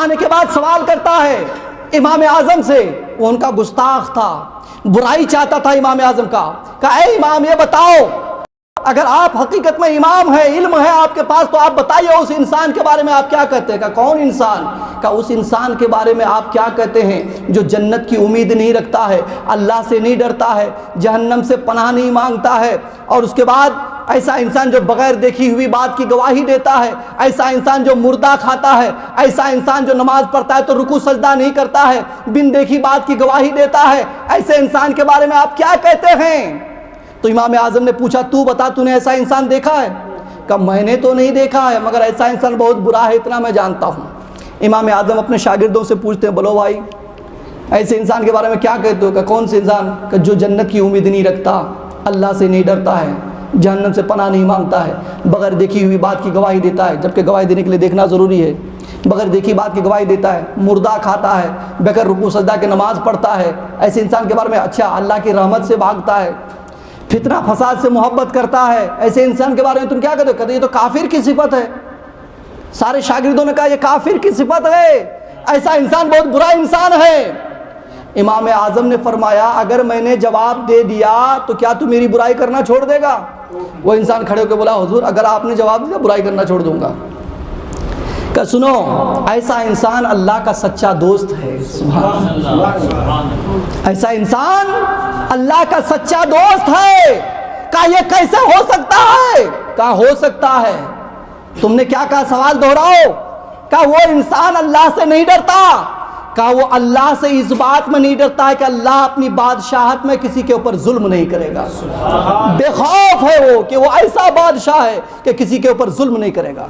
آنے کے بعد سوال کرتا ہے امام اعظم سے، وہ ان کا گستاخ تھا، برائی چاہتا تھا امام اعظم کا، کہا اے امام یہ بتاؤ، اگر آپ حقیقت میں امام ہے، علم ہے آپ کے پاس، تو آپ بتائیے اس انسان کے بارے میں آپ کیا کہتے ہیں؟ کہا کون انسان؟ کہا اس انسان کے بارے میں آپ کیا کہتے ہیں جو جنت کی امید نہیں رکھتا ہے، اللہ سے نہیں ڈرتا ہے، جہنم سے پناہ نہیں مانگتا ہے، اور اس کے بعد ایسا انسان جو بغیر دیکھی ہوئی بات کی گواہی دیتا ہے، ایسا انسان جو مردہ کھاتا ہے، ایسا انسان جو نماز پڑھتا ہے تو رکوع سجدہ نہیں کرتا ہے، بن دیکھی بات کی گواہی دیتا ہے، ایسے انسان کے بارے میں آپ کیا کہتے ہیں؟ تو امام اعظم نے پوچھا تو بتا، تو نے ایسا انسان دیکھا ہے؟ کہا میں نے تو نہیں دیکھا ہے، مگر ایسا انسان بہت برا ہے اتنا میں جانتا ہوں۔ امام اعظم اپنے شاگردوں سے پوچھتے ہیں، بولو بھائی ایسے انسان کے بارے میں کیا کہتے ہو؟ کہ کون سے انسان؟ کہ جو جنت کی امید نہیں رکھتا، اللہ سے نہیں ڈرتا ہے، جہنم سے پناہ نہیں مانگتا ہے، بغیر دیکھی ہوئی بات کی گواہی دیتا ہے، جبکہ گواہی دینے کے لیے دیکھنا ضروری ہے، بغیر دیکھی بات کی گواہی دیتا ہے، مردہ کھاتا ہے، بغیر رکوع سجدہ کے نماز پڑھتا ہے، ایسے انسان کے بارے میں اچھا اللہ کی رحمت سے بھاگتا ہے، فتنہ فساد سے محبت کرتا ہے، ایسے انسان کے بارے میں تم کیا کہتے ہو؟ کہتے یہ تو کافر کی صفت ہے۔ سارے شاگردوں نے کہا یہ کافر کی صفت ہے، ایسا انسان بہت برا انسان ہے۔ امام اعظم نے فرمایا اگر میں نے جواب دے دیا تو کیا تو میری برائی کرنا چھوڑ دے گا؟ وہ انسان کھڑے ہو کے بولا حضور اگر آپ نے جواب دیا برائی کرنا چھوڑ دوں گا۔ کہ سنو ایسا انسان اللہ کا سچا دوست ہے، سبحان اللہ، ایسا انسان اللہ کا سچا دوست ہے۔ کہا یہ کیسے ہو سکتا ہے؟ کہا ہو سکتا ہے۔ تم نے کیا کہا؟ سوال دہراؤ۔ کہا وہ انسان اللہ سے نہیں ڈرتا، کہا وہ اللہ سے اس بات میں نہیں ڈرتا ہے کہ اللہ اپنی بادشاہت میں کسی کے اوپر ظلم نہیں کرے گا، بے خوف ہے وہ کہ وہ ایسا بادشاہ ہے کہ کسی کے اوپر ظلم نہیں کرے گا۔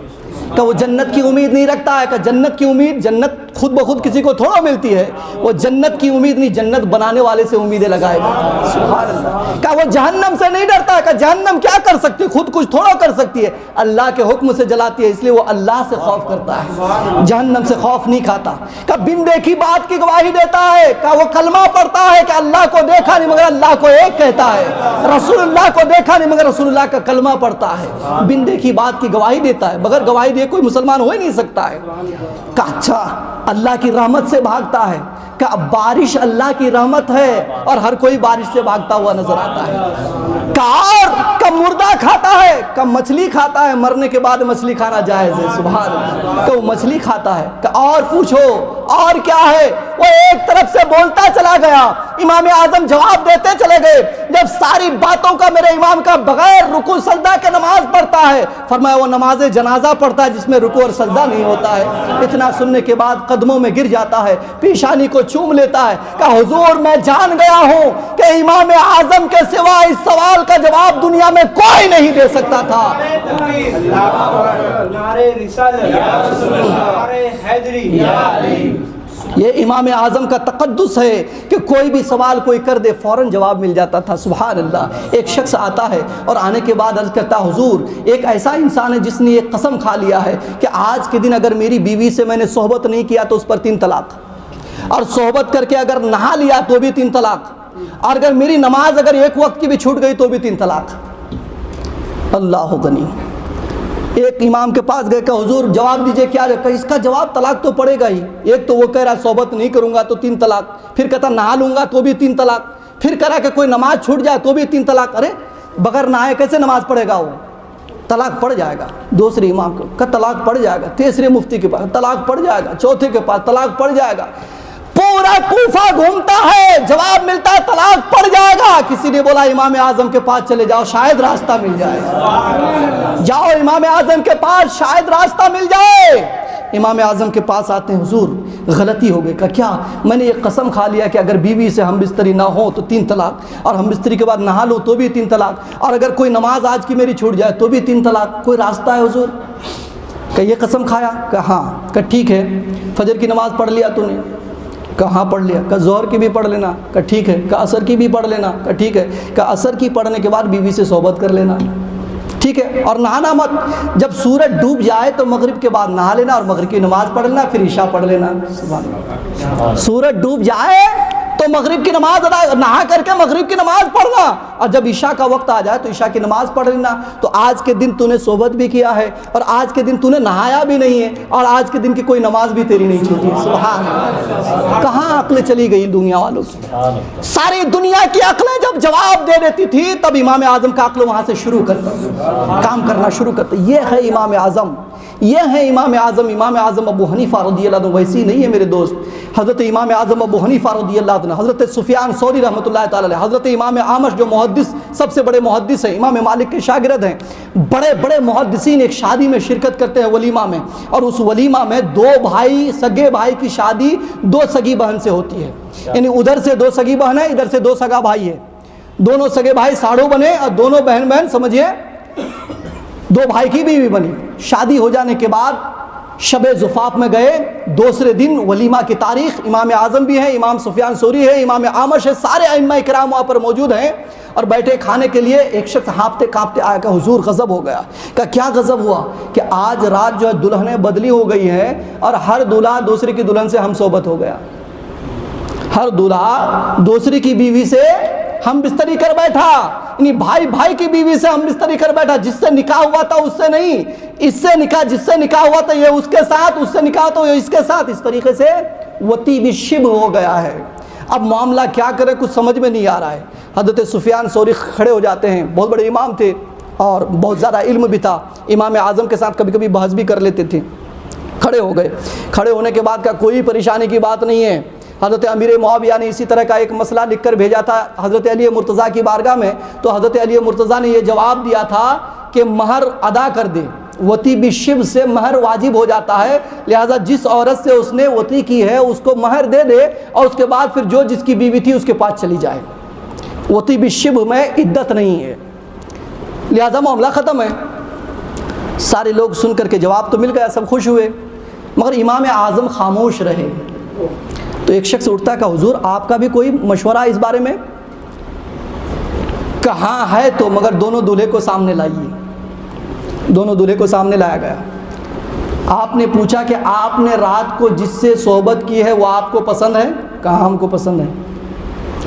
کہ وہ جنت کی امید نہیں رکھتا ہے، کہ جنت کی امید، جنت خود بخود کسی کو تھوڑا ملتی ہے، وہ جنت کی امید نہیں، جنت بنانے والے سے امیدیں لگائے گا۔ سبحان اللہ۔ کہ وہ جہنم سے نہیں ڈرتا ہے، کہ جہنم کیا کر سکتی ہے، خود کچھ تھوڑا کر سکتی ہے، اللہ کے حکم سے جلاتی ہے، اس لیے وہ اللہ سے خوف کرتا ہے، جہنم سے خوف نہیں کھاتا۔ کہ بن دیکھی بات کی گواہی دیتا ہے، کہ وہ کلمہ پڑھتا ہے کہ اللہ کو دیکھا نہیں مگر اللہ کو ایک کہتا ہے، رسول اللہ کو دیکھا نہیں مگر رسول اللہ کا کلمہ پڑھتا ہے، بن دیکھی بات کی گواہی دیتا ہے، بغیر گواہی دیے کوئی مسلمان ہو ہی نہیں سکتا ہے۔ کہ اچھا اللہ کی رحمت سے بھاگتا ہے، کہ بارش اللہ کی رحمت ہے اور ہر کوئی بارش سے بھاگتا ہوا نظر آتا ہے۔ کہ مردہ کھاتا ہے، کہ مچھلی کھاتا ہے، مرنے کے بعد مچھلی کھانا جائز ہے، سبحان اللہ، کہ وہ مچھلی کھاتا ہے۔ کہ اور پوچھو اور کیا ہے، وہ ایک طرف سے بولتا چلا گیا، امام اعظم جواب دیتے چلے گئے، جب ساری باتوں کا میرے امام کا بغیر رکوع سجدہ کے نماز پڑھتا ہے، فرمایا وہ نماز جنازہ پڑھتا ہے جس میں رکوع اور سجدہ نہیں ہوتا ہے۔ اتنا سننے کے بعد قدموں میں گر جاتا ہے، پیشانی کو چوم لیتا ہے، کہ حضور میں جان گیا ہوں کہ امام اعظم کے سوا اس سوال کا جواب دنیا میں کوئی نہیں دے سکتا تھا۔ نعرے رسالت، نعرے حیدری، یہ امام اعظم کا تقدس ہے کہ کوئی بھی سوال کوئی کر دے فوراً جواب مل جاتا تھا۔ سبحان اللہ۔ ایک شخص آتا ہے اور آنے کے بعد عرض کرتا، حضور ایک ایسا انسان ہے جس نے ایک قسم کھا لیا ہے کہ آج کے دن اگر میری بیوی سے میں نے صحبت نہیں کیا تو اس پر 3 طلاق، اور صحبت کر کے اگر نہا لیا تو بھی 3 طلاق، اور اگر میری نماز اگر ایک وقت کی بھی چھوٹ گئی تو بھی 3 طلاق۔ اللہ غنی۔ ایک امام کے پاس گئے کہ حضور جواب دیجئے کیا ہے، کہ اس کا جواب طلاق تو پڑے گا ہی۔ ایک تو وہ کہہ رہا صحبت نہیں کروں گا تو 3 طلاق، پھر کہتا نہا لوں گا تو بھی 3 طلاق، پھر کہہ رہا کہ کوئی نماز چھوٹ جائے تو بھی 3 طلاق۔ ارے بغیر نہائے کیسے نماز پڑھے گا، وہ طلاق پڑ جائے گا۔ دوسرے امام کو کہ طلاق پڑ جائے گا، تیسرے مفتی کے پاس طلاق پڑ جائے گا، چوتھے کے پاس طلاق پڑ جائے گا، پورا کوفہ گھومتا ہے، جواب ملتا ہے طلاق پڑ جائے گا۔ کسی نے بولا امام اعظم کے پاس چلے جاؤ شاید راستہ مل جائے، جاؤ امام اعظم کے پاس شاید راستہ مل جائے۔ امام اعظم کے پاس آتے ہیں، حضور غلطی ہو گئی۔ کہ کیا؟ میں نے ایک قسم کھا لیا کہ اگر بیوی سے ہم بستری نہ ہو تو 3 طلاق، اور ہم بستری کے بعد نہا لو تو بھی 3 طلاق، اور اگر کوئی نماز آج کی میری چھوٹ جائے تو بھی 3 طلاق، کوئی راستہ ہے حضور؟ کہ یہ قسم کھایا؟ کہ ہاں۔ کہ ٹھیک ہے، فجر کی نماز پڑھ لیا تو نے؟ کہ ہاں پڑھ لیا۔ کہ ظہر کی بھی پڑھ لینا؟ کہ ٹھیک ہے۔ کہ عصر کی بھی پڑھ لینا؟ کہ ٹھیک ہے۔ کہ عصر کی پڑھنے کے بعد بیوی سے صحبت کر لینا، ٹھیک ہے، اور نہانا مت، جب سورج ڈوب جائے تو مغرب کے بعد نہا لینا اور مغرب کی نماز پڑھ لینا، پھر عشاء پڑھ لینا۔ سبحان اللہ۔ سورج ڈوب جائے تو مغرب کی نماز ادا، نہا کر کے مغرب کی نماز پڑھنا، اور جب عشاء کا وقت آ جائے تو عشاء کی نماز پڑھ لینا۔ تو آج کے دن تو نے صحبت بھی کیا ہے، اور آج کے دن تو نے نہایا بھی نہیں ہے، اور آج کے دن کی کوئی نماز بھی تیری نہیں چھوٹی۔ سبحان اللہ۔ کہاں عقل چلی گئی دنیا والوں کی؟ ساری دنیا کی عقلیں جب جواب دے دیتی تھی تب امام اعظم کا عقل وہاں سے شروع کرتا، کام کرنا شروع کرتا۔ یہ ہے امام اعظم، یہ ہے امام اعظم۔ امام اعظم ابو حنیفہ رضی اللہ عنہ ویسی نہیں ہے میرے دوست۔ حضرت امام اعظم ابو حنیفہ رضی اللہ عنہ، حضرت سفیان ثوری رحمۃ اللہ تعالی علیہ، حضرت امام اعمش جو محدث سب سے بڑے محدث ہیں، امام مالک کے شاگرد ہیں، بڑے بڑے محدثین ایک شادی میں شرکت کرتے ہیں ولیمہ میں، اور اس ولیمہ میں 2 بھائی، سگے بھائی کی شادی 2 سگی بہن سے ہوتی ہے، یعنی ادھر سے 2 سگی بہن ہے، ادھر سے 2 سگا بھائی ہے، دونوں سگے بھائی ساڑھو بنے اور دونوں بہن سمجھیے 2 بھائی کی بیوی بنی۔ شادی ہو جانے کے بعد شب زفاف میں گئے، دوسرے دن ولیمہ کی تاریخ، امام اعظم بھی ہیں، امام سفیان ثوری ہے، امام اعمش ہے، سارے ائمہ کرام وہاں پر موجود ہیں، اور بیٹھے کھانے کے لیے۔ ایک شخص ہانپتے کانپتے آیا کہ حضور غضب ہو گیا۔ کہ کیا غضب ہوا؟ کہ آج رات جو ہے دلہنیں بدلی ہو گئی ہیں، اور ہر دولہا دوسرے کی دلہن سے ہم صحبت ہو گیا، ہر دولہا دوسری کی بیوی سے ہم بستری کر بیٹھا، یعنی بھائی بھائی کی بیوی سے ہم بستری کر بیٹھا، جس سے نکاح ہوا تھا اس سے نہیں، اس سے نکاح، جس سے نکاح ہوا تھا یہ اس کے ساتھ، اس سے نکاح تو یہ اس کے ساتھ، اس طریقے سے وتی بالشبہ ہو گیا ہے۔ اب معاملہ کیا کرے کچھ سمجھ میں نہیں آ رہا ہے۔ حضرت سفیان ثوری کھڑے ہو جاتے ہیں، بہت بڑے امام تھے اور بہت زیادہ علم بھی تھا، امام اعظم کے ساتھ کبھی کبھی بحث بھی کر لیتے تھے۔ کھڑے ہو گئے، کھڑے ہونے کے بعد کا کوئی پریشانی کی بات نہیں ہے۔ حضرت امیر معاویہ نے اسی طرح کا ایک مسئلہ لکھ کر بھیجا تھا حضرت علی مرتضیٰ کی بارگاہ میں، تو حضرت علی مرتضیٰ نے یہ جواب دیا تھا کہ مہر ادا کر دے، وتی بالشبہ سے مہر واجب ہو جاتا ہے، لہٰذا جس عورت سے اس نے وتی کی ہے اس کو مہر دے دے، اور اس کے بعد پھر جو جس کی بیوی تھی اس کے پاس چلی جائے۔ وتی بالشبہ میں عدت نہیں ہے، لہٰذا معاملہ ختم ہے۔ سارے لوگ سن کر کے جواب تو مل گیا، سب خوش ہوئے۔ مگر امام اعظم خاموش رہے۔ تو ایک شخص اٹھتا کہ حضور آپ کا بھی کوئی مشورہ اس بارے میں؟ کہاں ہے تو مگر دونوں دولہے کو سامنے لائیے۔ دونوں دولہے کو سامنے لایا گیا۔ آپ نے پوچھا کہ آپ نے رات کو جس سے صحبت کی ہے وہ آپ کو پسند ہے؟ کہا ہم کو پسند ہے۔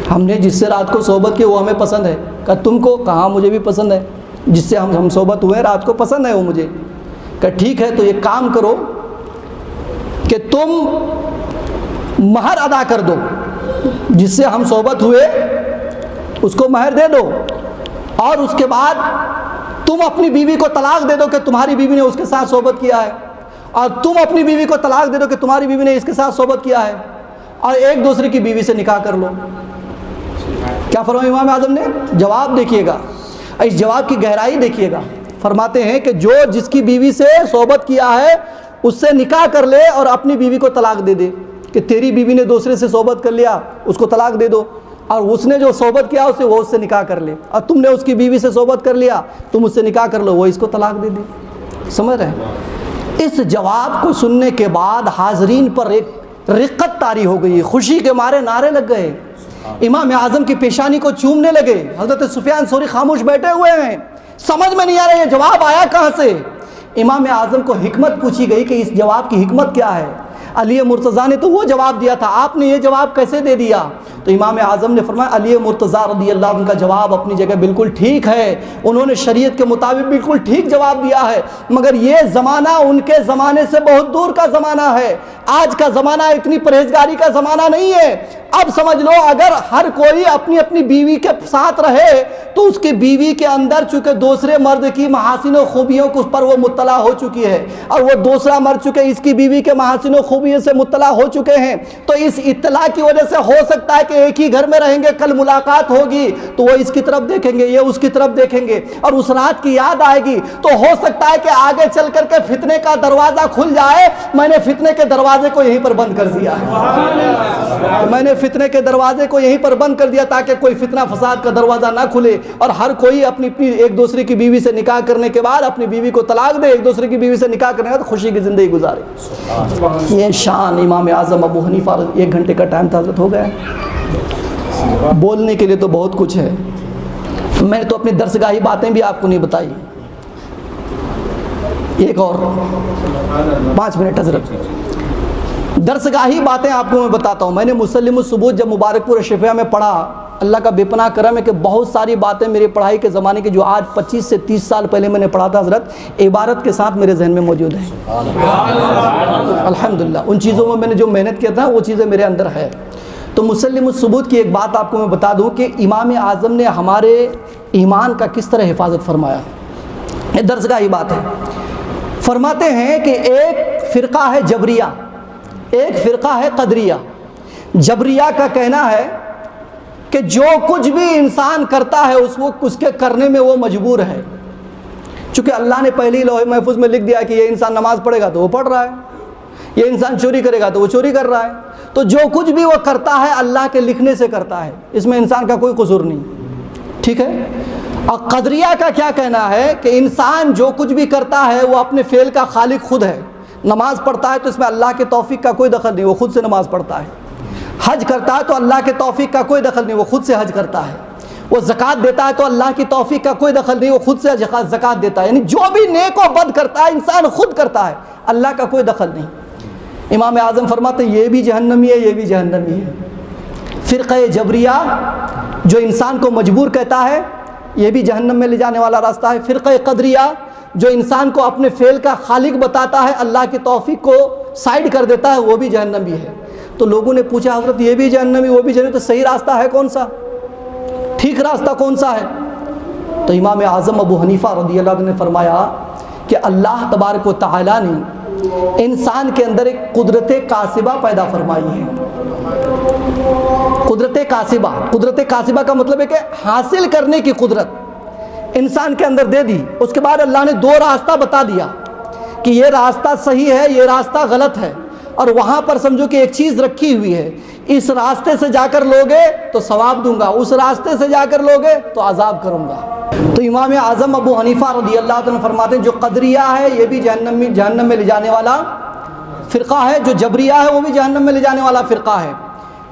ہم نے جس سے رات کو صحبت کی وہ ہمیں پسند ہے۔ کہا تم کو؟ کہا مجھے بھی پسند ہے، جس سے ہم صحبت ہوئے رات کو پسند ہے وہ مجھے۔ کہا ٹھیک ہے تو ایک کام کرو کہ تم مہر ادا کر دو، جس سے ہم صحبت ہوئے اس کو مہر دے دو، اور اس کے بعد تم اپنی بیوی کو طلاق دے دو کہ تمہاری بیوی نے اس کے ساتھ صحبت کیا ہے، اور تم اپنی بیوی کو طلاق دے دو کہ تمہاری بیوی نے اس کے ساتھ صحبت کیا ہے، اور ایک دوسرے کی بیوی سے نکاح کر لو۔ کیا فرمایا امام اعظم نے؟ جواب دیکھیے گا، اس جواب کی گہرائی دیکھیے گا۔ فرماتے ہیں کہ جو جس کی بیوی سے صحبت کیا ہے اس سے نکاح کر لے اور اپنی بیوی کو طلاق دے دے، کہ تیری بیوی نے دوسرے سے صحبت کر لیا اس کو طلاق دے دو، اور اس نے جو صحبت کیا اسے وہ اس سے نکاح کر لے، اور تم نے اس کی بیوی سے صحبت کر لیا تم اس سے نکاح کر لو، وہ اس کو طلاق دے دے۔ سمجھ رہے ہیں؟ اس جواب کو سننے کے بعد حاضرین پر ایک رقت طاری ہو گئی، خوشی کے مارے نعرے لگ گئے، امام اعظم کی پیشانی کو چومنے لگے۔ حضرت سفیان ثوری خاموش بیٹھے ہوئے ہیں، سمجھ میں نہیں آ رہا یہ جواب آیا کہاں سے۔ امام اعظم کو حکمت پوچھی گئی کہ اس جواب کی حکمت کیا ہے۔ علی مرتضیٰ نے تو وہ جواب دیا تھا، آپ نے یہ جواب کیسے دے دیا؟ تو امام اعظم نے فرمایا علی مرتضیٰ رضی اللہ عنہ کا جواب اپنی جگہ بالکل ٹھیک ہے، انہوں نے شریعت کے مطابق بالکل ٹھیک جواب دیا ہے، مگر یہ زمانہ ان کے زمانے سے بہت دور کا زمانہ ہے، آج کا زمانہ اتنی پرہیزگاری کا زمانہ نہیں ہے۔ اب سمجھ لو اگر ہر کوئی اپنی اپنی بیوی کے ساتھ رہے تو اس کی بیوی کے اندر چونکہ دوسرے مرد کی محاسن و خوبیوں کو اس پر وہ مطلع ہو چکی ہے، اور وہ دوسرا مرد چونکہ اس کی بیوی کے محاسن و خوبیوں سے مطلع ہو چکے ہیں، تو اس اطلاع کی وجہ سے ہو سکتا ہے کہ ایک ہی گھر میں رہیں گے، کل ملاقات ہوگی تو وہ اس کی طرف دیکھیں گے، یہ اس کی طرف دیکھیں گے، اور اس رات کی یاد آئے گی، تو ہو سکتا ہے کہ آگے چل کر کے فتنے کا دروازہ کھل جائے۔ میں نے فتنے کے دروازے کو یہیں پر بند کر دیا ہے، میں نے فتنے کے دروازے کو یہیں پر بند کر دیا تاکہ کوئی فتنہ فساد کا دروازہ نہ کھلے، اور ہر کوئی اپنی ایک دوسرے کی بیوی سے نکاح کرنے کے بعد اپنی بیوی کو طلاق دے، ایک دوسرے کی بیوی سے نکاح کرنے کے بعد خوشی کی زندگی گزارے۔ یہ شان امام اعظم ابو حنیفہ، 1 گھنٹے کا ٹائم تھا، حضرت ہو گیا ہے۔ بولنے کے لیے تو بہت کچھ ہے، میں نے تو اپنی درسگاہی باتیں بھی آپ کو نہیں بتائی۔ ایک اور 5 منٹ حضرت، درسگاہی باتیں آپ کو میں بتاتا ہوں۔ میں نے مسلم الثبوت جب مبارک پور شفیہ میں پڑھا، اللہ کا بے پناہ کرم ہے کہ بہت ساری باتیں میری پڑھائی کے زمانے کی جو آج 25 سے 30 سال پہلے میں نے پڑھا تھا حضرت، عبارت کے ساتھ میرے ذہن میں موجود ہیں الحمدللہ۔ ان چیزوں میں نے جو محنت کیا تھا وہ چیزیں میرے اندر ہے۔ تو مسلم الثبوت کی ایک بات آپ کو میں بتا دوں کہ امام اعظم نے ہمارے ایمان کا کس طرح حفاظت فرمایا، یہ درسگاہی بات ہے۔ فرماتے ہیں کہ ایک فرقہ ہے جبریہ، ایک فرقہ ہے قدریہ۔ جبریہ کا کہنا ہے کہ جو کچھ بھی انسان کرتا ہے اس کے کرنے میں وہ مجبور ہے، چونکہ اللہ نے پہلے ہی لوح محفوظ میں لکھ دیا کہ یہ انسان نماز پڑھے گا تو وہ پڑھ رہا ہے، یہ انسان چوری کرے گا تو وہ چوری کر رہا ہے، تو جو کچھ بھی وہ کرتا ہے اللہ کے لکھنے سے کرتا ہے، اس میں انسان کا کوئی قصور نہیں، ٹھیک ہے۔ اور قدریہ کا کیا کہنا ہے کہ انسان جو کچھ بھی کرتا ہے وہ اپنے فعل کا خالق خود ہے۔ نماز پڑھتا ہے تو اس میں اللہ کے توفیق کا کوئی دخل نہیں، وہ خود سے نماز پڑھتا ہے۔ حج کرتا ہے تو اللہ کے توفیق کا کوئی دخل نہیں، وہ خود سے حج کرتا ہے۔ وہ زکوٰۃ دیتا ہے تو اللہ کی توفیق کا کوئی دخل نہیں، وہ خود سے زکوٰۃ دیتا ہے۔ یعنی جو بھی نیک و بد کرتا ہے انسان خود کرتا ہے، اللہ کا کوئی دخل نہیں۔ امام اعظم فرماتے ہیں یہ بھی جہنمی ہے، یہ بھی جہنمی ہے۔ فرقہ جبریہ جو انسان کو مجبور کہتا ہے یہ بھی جہنم میں لے جانے والا راستہ ہے۔ فرقہ قدریہ جو انسان کو اپنے فعل کا خالق بتاتا ہے، اللہ کی توفیق کو سائڈ کر دیتا ہے، وہ بھی جہنمی ہے۔ تو لوگوں نے پوچھا حضرت یہ بھی جہنمی وہ بھی جہنمی، تو صحیح راستہ ہے کون سا، ٹھیک راستہ کون سا ہے؟ تو امام اعظم ابو حنیفہ رضی اللہ عنہ نے فرمایا کہ اللہ تبارک و تعالیٰ نے انسان کے اندر ایک قدرت کاسبہ پیدا فرمائی ہے۔ قدرت کاسبہ کا مطلب ہے کہ حاصل کرنے کی قدرت انسان کے اندر دے دی۔ اس کے بعد اللہ نے 2 راستہ بتا دیا کہ یہ راستہ صحیح ہے، یہ راستہ غلط ہے، اور وہاں پر سمجھو کہ ایک چیز رکھی ہوئی ہے، اس راستے سے جا کر لوگے تو ثواب دوں گا، اس راستے سے جا کر لوگے تو عذاب کروں گا۔ تو امام اعظم ابو حنیفہ رضی اللہ عنہ فرماتے ہیں جو قدریہ ہے یہ بھی جہنم میں لے جانے والا فرقہ ہے جو جبریہ ہے، وہ بھی جہنم میں لے جانے والا فرقہ ہے۔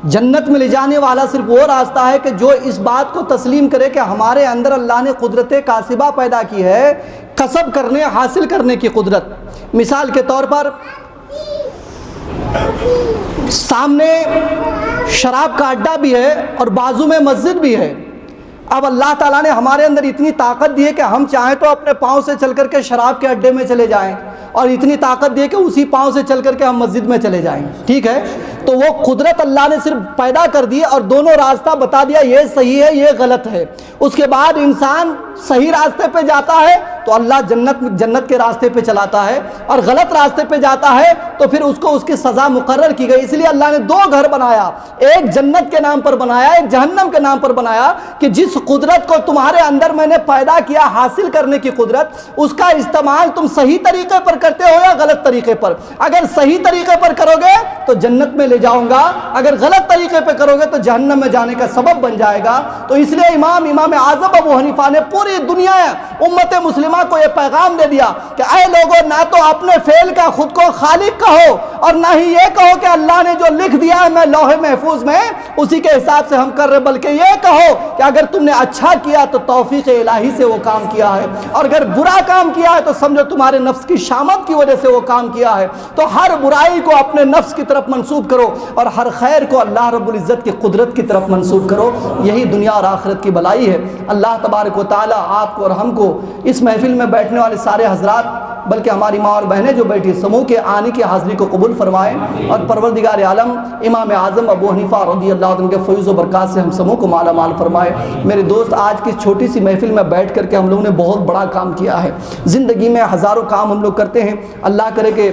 جنت میں لے جانے والا صرف وہ راستہ ہے کہ جو اس بات کو تسلیم کرے کہ ہمارے اندر اللہ نے قدرت کاسبہ پیدا کی ہے، کسب کرنے حاصل کرنے کی قدرت۔ مثال کے طور پر سامنے شراب کا اڈا بھی ہے اور بازو میں مسجد بھی ہے۔ اب اللہ تعالیٰ نے ہمارے اندر اتنی طاقت دی ہے کہ ہم چاہیں تو اپنے پاؤں سے چل کر کے شراب کے اڈے میں چلے جائیں، اور اتنی طاقت دی ہے کہ اسی پاؤں سے چل کر کے ہم مسجد میں چلے جائیں، ٹھیک ہے؟ تو وہ قدرت اللہ نے صرف پیدا کر دی اور دونوں راستہ بتا دیا، یہ صحیح ہے، یہ غلط ہے۔ اس کے بعد انسان صحیح راستے پہ جاتا ہے تو اللہ جنت کے راستے پہ چلاتا ہے، اور غلط راستے پہ جاتا ہے تو پھر اس کو اس کی سزا مقرر کی گئی۔ اس لیے اللہ نے دو گھر بنایا، ایک جنت کے نام پر بنایا، ایک جہنم کے نام پر بنایا، کہ جس قدرت کو تمہارے اندر میں نے پیدا کیا حاصل کرنے کی قدرت، اس کا استعمال تم صحیح طریقے پر کرتے ہو یا غلط طریقے پر۔ اگر صحیح طریقے پر کرو گے تو جنت میں لے جاؤں گا، اگر غلط طریقے پہ کرو گے تو جہنم میں جانے کا سبب بن جائے گا۔ تو اس لیے امام اعظم ابو حنیفہ نے پوری دنیا امت مسلمہ کو یہ پیغام دے دیا کہ اے لوگوں، نہ تو اپنے فعل کا خود کو خالق کہو، اور نہ ہی یہ کہو کہ اللہ نے جو لکھ دیا ہے میں لوح محفوظ میں اسی کے حساب سے ہم کر رہے، بلکہ یہ کہو کہ اگر تم نے اچھا کیا تو توفیق الہی سے وہ کام کیا ہے، اور اگر برا کام کیا ہے تو سمجھو تمہارے نفس کی شامت کی وجہ سے وہ کام کیا ہے۔ تو ہر برائی کو اپنے نفس کی طرف منسوب کرو اور ہر خیر کو اللہ رب العزت کی قدرت کی طرف منسوب کرو، یہی دنیا اور آخرت کی بھلائی ہے۔ اللہ تبارک و تعالی آپ کو اور ہم کو، اس محفل میں بیٹھنے والے سارے حضرات، بلکہ ہماری ماں اور بہنیں جو بیٹھی سموہ کے آنے کی حاضری کو قبول فرمائے، اور پروردگار عالم امام اعظم ابو حنیفہ رضی اللہ عنہ کے فیض و برکات سے ہم سموہ کو مالا مال فرمائے۔ میرے دوست، آج کی چھوٹی سی محفل میں بیٹھ کر کے ہم لوگوں نے بہت بڑا کام کیا ہے۔ زندگی میں ہزاروں کام ہم لوگ کرتے ہیں، اللہ کرے کہ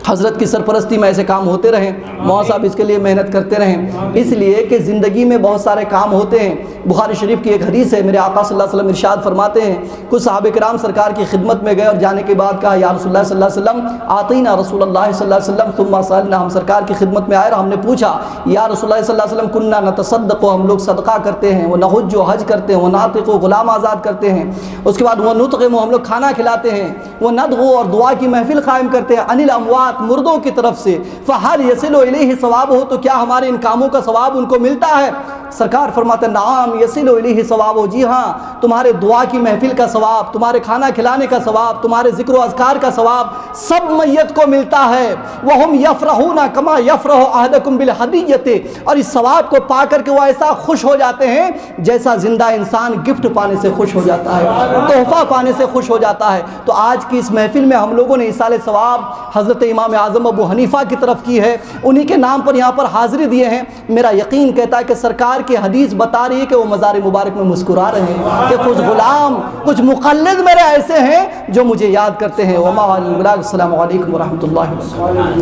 حضرت کی سرپرستی میں ایسے کام ہوتے رہیں، مولانا صاحب اس کے لیے محنت کرتے رہیں، اس لیے کہ زندگی میں بہت سارے کام ہوتے ہیں۔ بخاری شریف کی ایک حدیث ہے، میرے آقا صلی اللہ علیہ وسلم ارشاد فرماتے ہیں، کچھ صحابہ کرام سرکار کی خدمت میں گئے اور جانے کے بعد کہا یا رسول اللہ صلی اللہ علیہ وسلم آتینا رسول اللہ صلی اللہ علیہ وسلم ثم سألنا، ہم سرکار کی خدمت میں آئے اور ہم نے پوچھا یا رسول اللہ صلی اللہ علیہ وسلم کننا نتصدق، ہم لوگ صدقہ کرتے ہیں، وہ نحج و حج کرتے ہیں، وہ ناطق و غلام آزاد کرتے ہیں، اس کے بعد وہ نطعم، ہم لوگ کھانا کھلاتے ہیں، وہ ندعو اور دعا کی محفل قائم کرتے ہیں، عن الاموات، مردوں کی طرف سے، فہل یصل الیہ ثوابہ، تو کیا ہمارے ان کاموں کا ثواب ان کو ملتا ہے؟ سرکار فرماتے ہیں نعم یصل الیہ ثوابہ، جی ہاں، تمہارے دعا کی محفل کا ثواب، تمہارے کھانا کھلانے کا ثواب، تمہارے ذکر و اذکار کا ثواب سب میت کو ملتا ہے۔ وہم یفرحون کما یفرح احدکم بالہدیۃ، اور اس ثواب کو پا کر کے وہ ایسا خوش ہو جاتے ہیں جیسا زندہ انسان گفٹ پانے سے خوش ہو جاتا ہے، تحفہ پانے سے خوش ہو جاتا ہے۔ تو آج کی اس محفل میں ہم لوگوں نے ایصال ثواب حضرت امام اعظم ابو حنیفہ کی طرف کی ہے، انہی کے نام پر یہاں پر حاضری دیے ہیں۔ میرا یقین کہتا ہے کہ سرکار کی حدیث بتا رہی ہے کہ وہ مزار مبارک میں مسکرا رہے ہیں کہ کچھ غلام، کچھ مقلد میرے ایسے ہیں جو مجھے یاد کرتے ہیں۔ وما السلام علیکم ورحمۃ اللہ وبرکاتہ۔